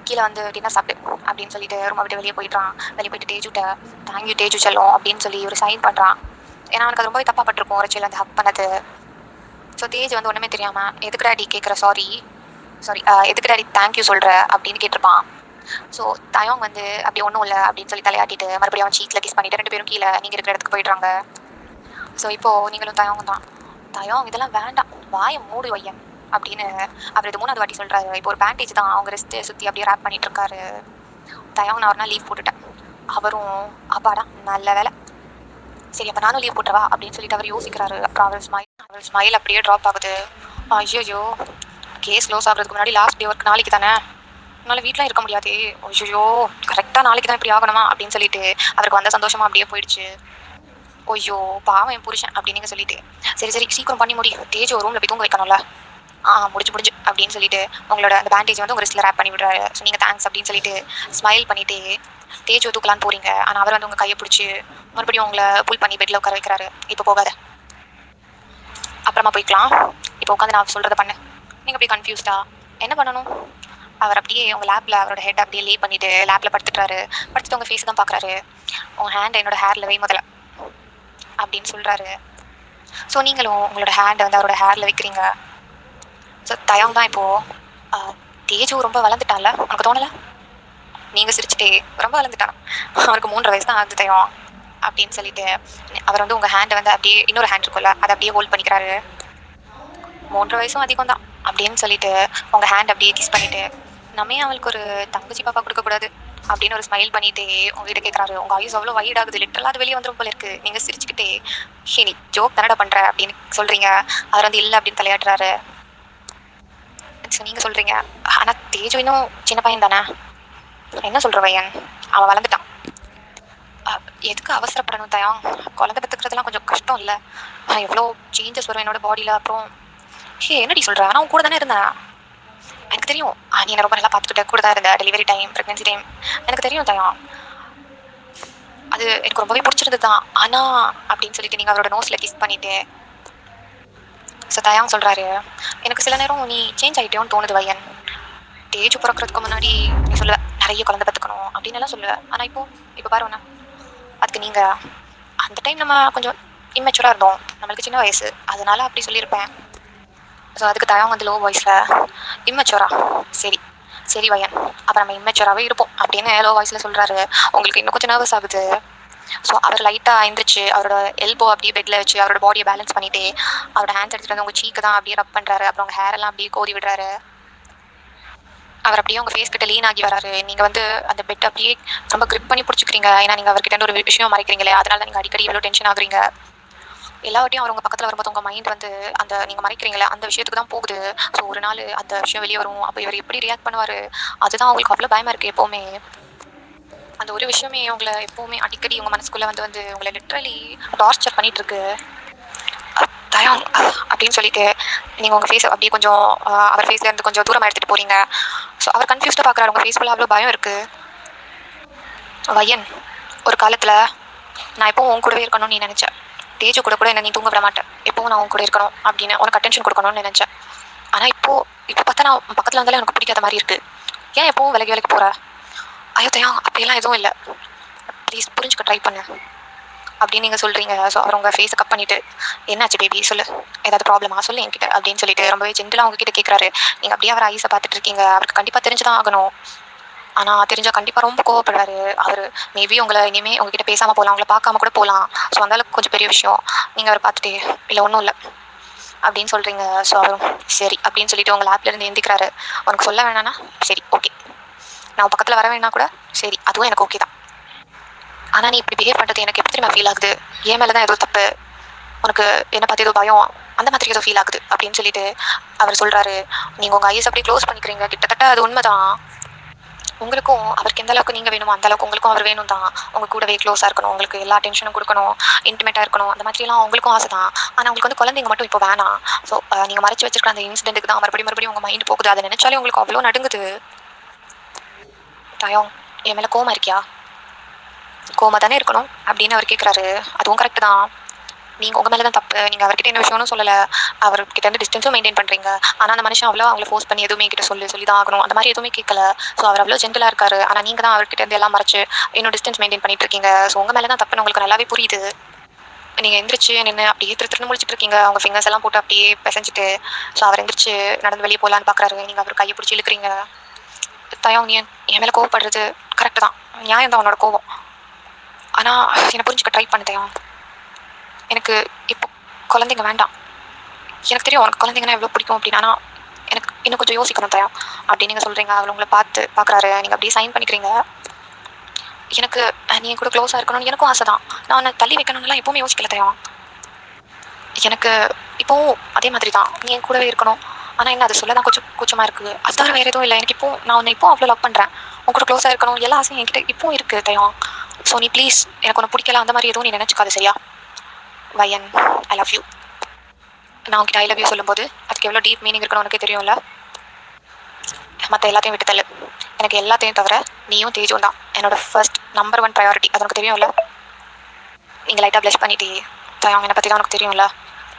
கீழே வந்து டின்னர் சாப்பிட்டு அப்படின்னு சொல்லிட்டு ரொம்ப விட்டு வெளியே போயிட்டான். வெளியே போயிட்டு தேஜுட்ட தேங்க்யூ தேஜு செல்லும் அப்படின்னு சொல்லி ஒரு சைன் பண்ணுறான். ஏன்னா அவனுக்கு அது ரொம்பவே தப்பாக பட்டிருக்கும் ரச்சியல் வந்து ஹக் பண்ணது. ஸோ தேஜ் வந்து ஒன்றுமே தெரியாமல் எதுக்கு டேடி கேட்குற சாரி எதுக்கு டேடி தேங்க்யூ சொல்கிற அப்படின்னு கேட்டிருப்பான். ஸோ தயவங்க வந்து அப்படி ஒன்றும் இல்லை அப்படின்னு சொல்லி தலையாட்டிட்டு மறுபடியும் அவன் சீக்கில் கிஸ் பண்ணிட்டு 2 பேரும் கீழே நீங்கள் இருக்கிற இடத்துக்கு போயிடுறாங்க. ஸோ இப்போது நீங்களும் தயவங்க தான் தயம் இதெல்லாம் வேண்டாம் வாயை மூடி வையன் அப்படின்னு அவர் இது 3வது வாட்டி சொல்கிறாரு. இப்போ ஒரு பேண்டேஜ் தான் அவங்க ரெஸ்ட்டு சுற்றி அப்படியே ரேப் பண்ணிட்டு இருக்காரு. தயவங்க நான் ஒரு நாள் லீவ் போட்டுட்டேன். அவரும் அப்பாடா நல்ல வேலை சரி அப்போ நானும் லீவ் போட்டுறவா அப்படின்னு சொல்லிட்டு அவர் யோசிக்கிறாரு. அப்புறம் அவர் ஸ்மைல் அப்படியே ட்ராப் ஆகுது. ஐயோ கேஸ் க்ளோஸ் ஆகிறதுக்கு முன்னாடி லாஸ்ட் டே ஒர்க் நாளைக்கு தானே, என்னால் வீட்டில் இருக்க முடியாது. ஐயோ கரெக்டாக நாளைக்கு தான் இப்படி ஆகணுமா அப்படின்னு சொல்லிட்டு அவருக்கு வந்த சந்தோஷமா அப்படியே போயிடுச்சு. ஐயோ பாவம் என் புருஷன் அப்படின்னு நீங்கள் சொல்லிட்டு சரி சீக்கிரம் பண்ணி முடியும் தேஜ் ஒரு ரூமில் போய் தூங்க வைக்கணும்ல. முடிஞ்சு அப்படின்னு சொல்லிட்டு உங்களோட அந்த பேண்டேஜ் வந்து உங்கள் ரிஸ்ட்டில் ரேப் பண்ணி விடுறாரு. ஸோ நீங்கள் தேங்க்ஸ் அப்படின்னு சொல்லிட்டு ஸ்மைல் பண்ணிவிட்டு தேஜ் தூக்கலான்னு போகிறீங்க. ஆனால் அவர் வந்து உங்கள் கையை பிடிச்சி மறுபடியும் உங்களை புல் பண்ணி பெட்டில் உட்கார வைக்கிறாரு. இப்போ போகாத, அப்புறமா போய்க்கலாம், இப்போ உட்காந்து நான் சொல்கிறத பண்ணு. நீங்கள் அப்படியே கன்ஃபியூஸ்டா என்ன பண்ணணும். அவர் அப்படியே உங்கள் லேப்பில் அவரோட ஹெட் அப்படியே லே பண்ணிவிட்டு லேப்பில் படுத்துட்டு உங்கள் ஃபேஸ் தான் பார்க்குறாரு. உங்கள் ஹேண்ட் என்னோட ஹேரில் வை முதல்ல அப்படின்னு சொல்கிறாரு. ஸோ நீங்களும் உங்களோட ஹேண்டை வந்து அவரோட ஹேரில் வைக்கிறீங்க. ஸோ தயம் தான் இப்போது தேஜு ரொம்ப வளர்ந்துட்டான்ல உனக்கு தோணலை. நீங்கள் சிரிச்சுட்டே ரொம்ப வளர்ந்துட்டான், அவருக்கு 3.5 வயசு தான் ஆகுது தயம் அப்படின்னு சொல்லிட்டு அவர் வந்து உங்கள் ஹேண்டை வந்து அப்படியே இன்னொரு ஹேண்ட் இருக்குல்ல அதை அப்படியே ஹோல்ட் பண்ணிக்கிறாரு. 3.5 வயசும் அதிகம் தான் அப்படின்னு சொல்லிட்டு உங்கள் ஹேண்ட் அப்படியே கிஸ் பண்ணிவிட்டு நம்ம அவளுக்கு ஒரு தங்கச்சி பாப்பா கொடுக்கக்கூடாது அப்படின்னு ஒரு ஸ்மைல் பண்ணிட்டு உங்ககிட்ட கேட்குறாரு. உங்கள் ஐஸ் அவ்வளோ வைட் ஆகுது, லிட்டரலாக அது வெளியே வந்துடும் போல இருக்குது. நீங்கள் சிரிச்சுக்கிட்டே நீ ஜோக் தானடா பண்ணுற அப்படின்னு சொல்கிறீங்க. அவர் வந்து இல்லை அப்படின்னு தலையாட்டுறாரு. ஸோ நீங்கள் சொல்கிறீங்க ஆனால் தேஜு இன்னும் சின்ன பையன் தானே, என்ன சொல்கிற பையன், அவன் வளர்ந்துட்டான், எதுக்கு அவசரப்படணும் தயம், குழந்தை பெற்றுக்கிறதுலாம் கொஞ்சம் கஷ்டம் இல்லை, எவ்வளோ சேஞ்சஸ் வரும் என்னோட பாடியில். அப்புறம் என்னடி சொல்கிற, ஆனால் அவன் கூட தானே இருந்தேன், எனக்கு தெரியும் நீ என்ன ரொம்ப நல்லா பார்த்துக்கிட்ட, கூட தான் இருந்த டெலிவரி டைம் ப்ரெக்னன்சி டைம் எனக்கு தெரியும் தயம், அது எனக்கு ரொம்பவே பிடிச்சிருந்தது தான். ஆனால் அப்படின்னு சொல்லிட்டு நீங்கள் அவரோட நோஸில் கிஸ் பண்ணிவிட்டு ஸோ தயாங் சொல்கிறாரு எனக்கு சில நேரம் நீ சேஞ்ச் ஆகிட்டேன்னு தோணுது வையன். தேஜு பிறக்கிறதுக்கு முன்னாடி நீ சொல்லுவ நிறைய குழந்தை பார்த்துக்கணும் அப்படின்னு எல்லாம் சொல்லுவேன். ஆனால் இப்போ பாருங்கண்ணா அதுக்கு நீங்கள் அந்த டைம் நம்ம கொஞ்சம் இம்மெச்சூராக இருந்தோம், நம்மளுக்கு சின்ன வயசு, அதனால அப்படி சொல்லியிருப்பேன். ஸோ அதுக்கு தயாங் வந்து லோ வாய்ஸில் இம்மெச்சூரா சரி வையன் அப்போ நம்ம இம்மெச்சூராகவே இருப்போம் அப்படின்னு லோ வாய்ஸில் சொல்கிறாரு. உங்களுக்கு இன்னும் கொஞ்சம் நர்வஸ் ஆகுது. ஸோ அவர் லைட்டாக எழுந்திரிச்சு அவரோட எல்போ அப்படியே பெட்டில் வச்சு அவரோட பாடியை பேலன்ஸ் பண்ணிவிட்டு அவரோட ஹேண்ட்ஸ் எடுத்துகிட்டு வந்து உங்கள் சீக்கு தான் அப்படியே ரப் பண்ணுறாரு. அப்புறம் உங்கள் ஹேரெல்லாம் அப்படியே கோதி விடுறாரு. அவர் அப்படியே உங்கள் ஃபேஸ் கிட்ட லீன் ஆகி வராரு. நீங்கள் வந்து அந்த பெட் அப்படியே ரொம்ப கிரிப் பண்ணி பிடிச்சிக்கிறீங்க. ஏன்னா நீங்கள் அவர்கிட்ட ஒரு விஷயம் மறைக்கிறீங்களே, அதனால நீங்கள் அடிக்கடி எவ்வளோ டென்ஷன் ஆகுறீங்க. எல்லாவட்டையும் அவர் உங்கள் பக்கத்தில் வரும்போது உங்கள் மைண்ட் வந்து அந்த நீங்கள் மறைக்கிறீங்களே அந்த விஷயத்துக்கு தான் போகுது. ஸோ ஒரு நாள் அந்த விஷயம் வெளியே வரும், அப்போ இவர் எப்படி ரியாக்ட் பண்ணுவார், அதுதான் அவங்களுக்கு அவ்வளோ பயமாக இருக்குது. எப்போவுமே அந்த ஒரு விஷயமே உங்களை எப்போவுமே அடிக்கடி உங்கள் மனசுக்குள்ளே வந்து உங்களை லிட்ரலி டார்ச்சர் பண்ணிகிட்ருக்கு தயம் அப்படின்னு சொல்லிட்டு நீங்கள் உங்கள் ஃபேஸ் அப்படியே கொஞ்சம் அவர் ஃபேஸ்லேருந்து கொஞ்சம் தூரமாக எடுத்துகிட்டு போகிறீங்க. ஸோ அவர் கன்ஃபியூஸ்டாக பார்க்குறாரு, உங்கள் ஃபேஸ்க்குள்ளே அவ்வளோ பயம் இருக்குது. வையன் ஒரு காலத்தில் நான் எப்போவும் உன் கூடவே இருக்கணும்னு நீ நினச்சேன், தேஜு கூட என்ன நீ தூங்க விட மாட்டேன், எப்போவும் நான் உன் கூட இருக்கணும் அப்படின்னு உனக்கு அட்டென்ஷன் கொடுக்கணும்னு நினச்சேன். ஆனால் இப்போ பார்த்தா நான் பக்கத்தில் இருந்தாலே எனக்கு பிடிக்காத மாதிரி இருக்குது, ஏன் எப்போவும் விலைக்கு போகிற. ஐயோ தயம் அப்படியெல்லாம் எதுவும் இல்லை, ப்ளீஸ் புரிஞ்சுக்க ட்ரை பண்ணு அப்படின்னு நீங்கள் சொல்கிறீங்க. ஸோ அவர் உங்கள் ஃபேஸை கட் பண்ணிவிட்டு என்னாச்சு பேபி சொல்லு, ஏதாவது ப்ராப்ளமா சொல்லு என்கிட்ட அப்படின்னு சொல்லிட்டு ரொம்பவே ஜென்டலாக உங்ககிட்ட கேட்குறாரு. நீங்கள் அப்படியே அவர் ஐஸை பார்த்துட்டு இருக்கீங்க. அவருக்கு கண்டிப்பாக தெரிஞ்சு தான் ஆகணும், ஆனால் தெரிஞ்சால் கண்டிப்பாக ரொம்ப கோவப்படுறாரு அவர். மேபி உங்களை இனிமேல் உங்ககிட்ட பேசாமல் போகலாம், உங்களை பார்க்காம கூட போகலாம். ஸோ அந்தளவுக்கு கொஞ்சம் பெரிய விஷயம். நீங்கள் அவர் பார்த்துட்டு இல்லை ஒன்றும் இல்லை அப்படின்னு சொல்கிறீங்க. ஸோ அவரும் சரி அப்படின்னு சொல்லிட்டு உங்கள் லேப்லேருந்து எந்திக்கிறாரு. உனக்கு சொல்ல வேணான்னா சரி ஓகே, நான் பக்கத்தில் வர வேணா கூட சரி, அதுவும் எனக்கு ஓகே தான். ஆனால் நீ இப்படி பிஹேவ் பண்ணுறது எனக்கு எப்படி தெரியுமா ஃபீல் ஆகுது, ஏன் மேலே தான் ஏதோ தப்பு, உனக்கு என்ன பார்த்து ஏதோ பயம் அந்த மாதிரி ஏதோ ஃபீல் ஆகுது அப்படின்னு சொல்லிட்டு அவர் சொல்கிறாரு. நீங்கள் உங்கள் ஐஸ் அப்படியே க்ளோஸ் பண்ணிக்கிறீங்க. கிட்டத்தட்ட அது உண்மைதான், உங்களுக்கும் அவருக்கு எந்த அளவுக்கு நீங்கள் வேணுமோ அந்த அளவுக்கு உங்களுக்கும் அவர் வேணும் தான். உங்கள் கூடவே க்ளோஸாக இருக்கணும், உங்களுக்கு எல்லா டென்ஷனும் கொடுக்கணும், இன்டிமேட்டாக இருக்கணும், அந்த மாதிரிலாம் உங்களுக்கும் ஆசை தான். ஆனால் உங்களுக்கு வந்து குழந்தைங்க மட்டும் இப்போ வேணாம். ஸோ நீங்கள் மறைச்சு வச்சிருக்க அந்த இன்சிடென்ட்டுக்கு தான் மறுபடியும் உங்கள் மைண்ட் போகுது. அதை நினைச்சாலே உங்களுக்கு அவ்வளோ நடுங்குது. தயம், என் மேலே கோமா இருக்கியா? கோமா தானே இருக்கணும் அப்படின்னு அவர் கேட்குறாரு. அதுவும் கரெக்டு தான். நீங்கள் உங்கள் மேலே தான் தப்பு. நீங்கள் அவர்கிட்ட என்ன விஷயம்னு சொல்லலை. அவர்கிட்ட இருந்து டிஸ்டன்ஸும் மெயின்டைன் பண்ணுறீங்க. ஆனால் அந்த மனுஷன் அவ்வளோ அவங்கள ஃபோர்ஸ் பண்ணி எதுவுமே கிட்ட சொல்லி தான் ஆகணும், அந்த மாதிரி எதுவுமே கேட்கல. ஸோ அவர் அவ்வளோ ஜென்டலாக இருக்காரு. ஆனால் நீங்கள் தான் அவர்கிட்ட இருந்து எல்லாம் மறைச்சு இன்னும் டிஸ்டன்ஸ் மெயின்டைன் பண்ணிட்டு இருக்கீங்க. ஸோ உங்கள் மேலே தான் தப்புன்னு உங்களுக்கு நல்லாவே புரியுது. நீங்கள் எந்திரிச்சு நின்று அப்படியே திருன்னு முடிச்சிட்டு இருக்கீங்க. அவங்க ஃபிங்கர்ஸ் எல்லாம் போட்டு அப்படியே பிசைஞ்சிட்டு. ஸோ அவர் எந்திரிச்சு நடந்து வெளியே போகலான்னு பார்க்குறாரு. நீங்கள் அவர் கையை பிடிச்சி இழுக்கிறீங்க. தயம், நீ என் மேலே கோவப்படுறது கரெக்டு தான், நியாயம் தான் உன்னோட கோவம். ஆனால் என்னை புரிஞ்சுக்க ட்ரை பண்ண தயம். எனக்கு இப்போ குழந்தைங்க வேண்டாம். எனக்கு தெரியும் உனக்கு குழந்தைங்கன்னா எவ்வளோ பிடிக்கும் அப்படின்னு. ஆனால் எனக்கு இன்னும் கொஞ்சம் யோசிக்கணும் தயம் அப்படின்னு நீங்கள் சொல்கிறீங்க. அவர் உங்களை பார்க்குறாரு. நீங்கள் அப்படியே சைன் பண்ணிக்கிறீங்க. எனக்கு நீ கூட க்ளோஸாக இருக்கணும்னு எனக்கும் ஆசை தான். நான் உன்னை தள்ளி வைக்கணும்லாம் எப்போவுமே யோசிக்கல தயம். எனக்கு இப்போவும் அதே மாதிரி தான், நீ என் கூடவே இருக்கணும். ஆனால் என்ன அதை சொல்ல தான் கொஞ்சம் கூச்சமாக இருக்குது. அது தவிர வேறு எதுவும் இல்லை. எனக்கு இப்போ நான் உன்னை இப்போ அவ்வளோ லவ் பண்ணுறேன். உன் கூட க்ளோஸாக இருக்கணும் எல்லா ஆசையும் என்கிட்ட இப்போவும் இருக்குது தயம். ஸோ நீ ப்ளீஸ் எனக்கு ஒன்று பிடிக்கல அந்த மாதிரி எதுவும் நீ நினச்சிக்காது சரியா? வயன், ஐ லவ் யூ. நான் உங்ககிட்ட ஐ லவ் யூ சொல்லும்போது அதுக்கு எவ்வளோ டீப் மீனிங் இருக்குன்னு உனக்கு தெரியும்ல. மற்ற எல்லாத்தையும் விட்டு தள்ளு. எனக்கு எல்லாத்தையும் தவிர நீயும் தேஜும் தான் என்னோட ஃபர்ஸ்ட் நம்பர் 1 ப்ரையாரிட்டி. அது உனக்கு தெரியும்ல. நீங்கள் லைட்டாக ப்ளஷ் பண்ணிட்டே தயம், என்னை பற்றி தான் உனக்கு தெரியும்ல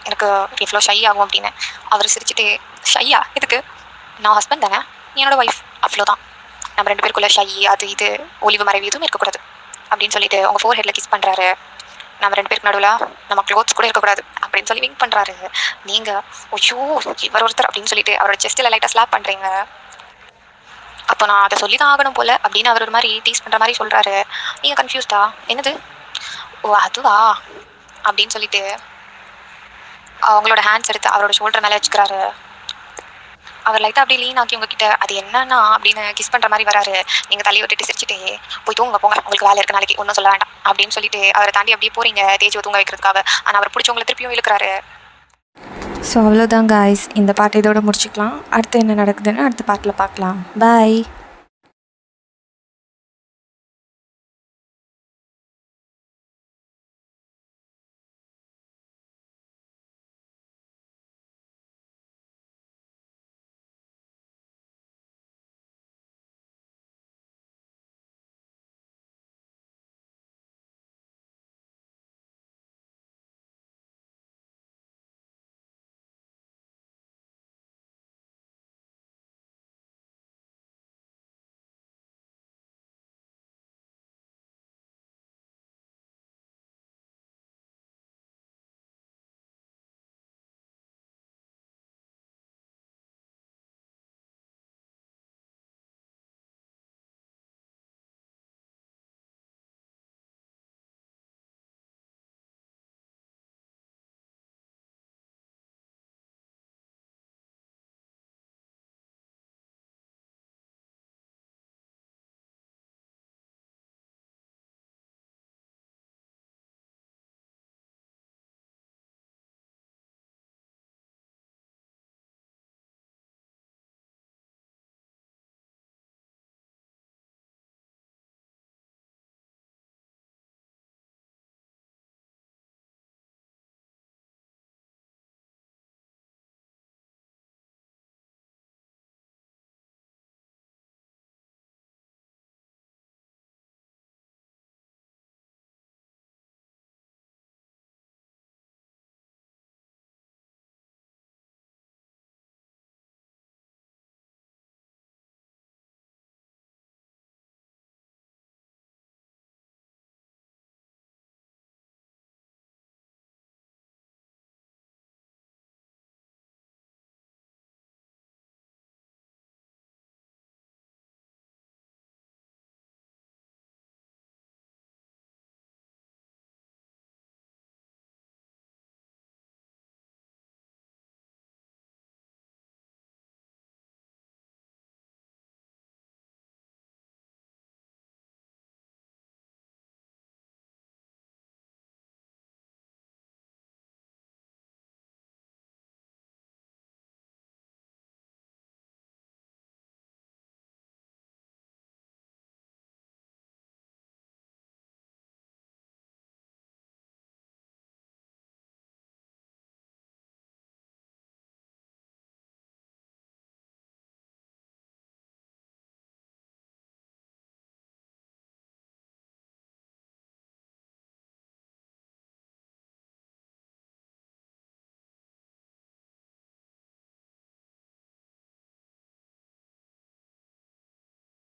எனக்கு இவ்வளோ ஷை ஆகும் அப்படின்னு. அவர் சிரிச்சுட்டு, ஷையா இதுக்கு? நான் ஹஸ்பண்ட் தானே, நீ என்னோட ஒய்ஃப், அவ்வளோதான். நம்ம 2 பேருக்குள்ள ஷை அது இது ஒளிவு மறைவு எதுவும் இருக்கக்கூடாது அப்படின்னு சொல்லிட்டு உங்கள் ஃபோர் ஹெட்டில் கிஸ் பண்ணுறாரு. நம்ம 2 பேருக்கு நடுவில் நம்ம க்ளோத்ஸ் கூட இருக்கக்கூடாது அப்படின்னு சொல்லி விங்க் பண்ணுறாரு. நீங்கள் ஐயோ இவர் ஒருத்தர் அப்படின்னு சொல்லிட்டு அவரோட செஸ்ட்டில் லைட்டாக ஸ்லாப் பண்ணுறீங்க. அப்போ நான் அதை சொல்லி தான் ஆகணும் போல் அப்படின்னு அவர் ஒரு மாதிரி டீஸ் பண்ணுற மாதிரி சொல்கிறாரு. நீங்கள் கன்ஃபியூஸ்டா? என்னது? ஓ அதுவா அப்படின்னு சொல்லிட்டு அவங்களோட ஹேண்ட்ஸ் எடுத்து அவரோட ஷோல்டர் மேலே வச்சுக்கிறாரு. அவர் லைட்டாக அப்படியே லீன் ஆக்கி உங்ககிட்ட அது என்னன்னா அப்படின்னு கிஸ் பண்ணுற மாதிரி வராரு. நீங்கள் தலையை விட்டுட்டு சிரிச்சுட்டே போய் தூங்க போங்க, உங்களுக்கு வேலை இருக்கு நாளைக்கு, ஒன்றும் சொல்ல வேண்டாம் அப்படின்னு சொல்லிட்டு அவரை தாண்டி அப்படியே போகிறீங்க தேஜுவை தூங்க வைக்கிறதுக்காக. ஆனால் அவர் பிடிச்சவங்களை திருப்பியும் இழுக்கிறாரு. ஸோ அவ்வளோதான் காய்ஸ், இந்த பாட்டு இதோட முடிச்சுக்கலாம். அடுத்து என்ன நடக்குதுன்னு அடுத்த பாட்டில் பார்க்கலாம். பாய்.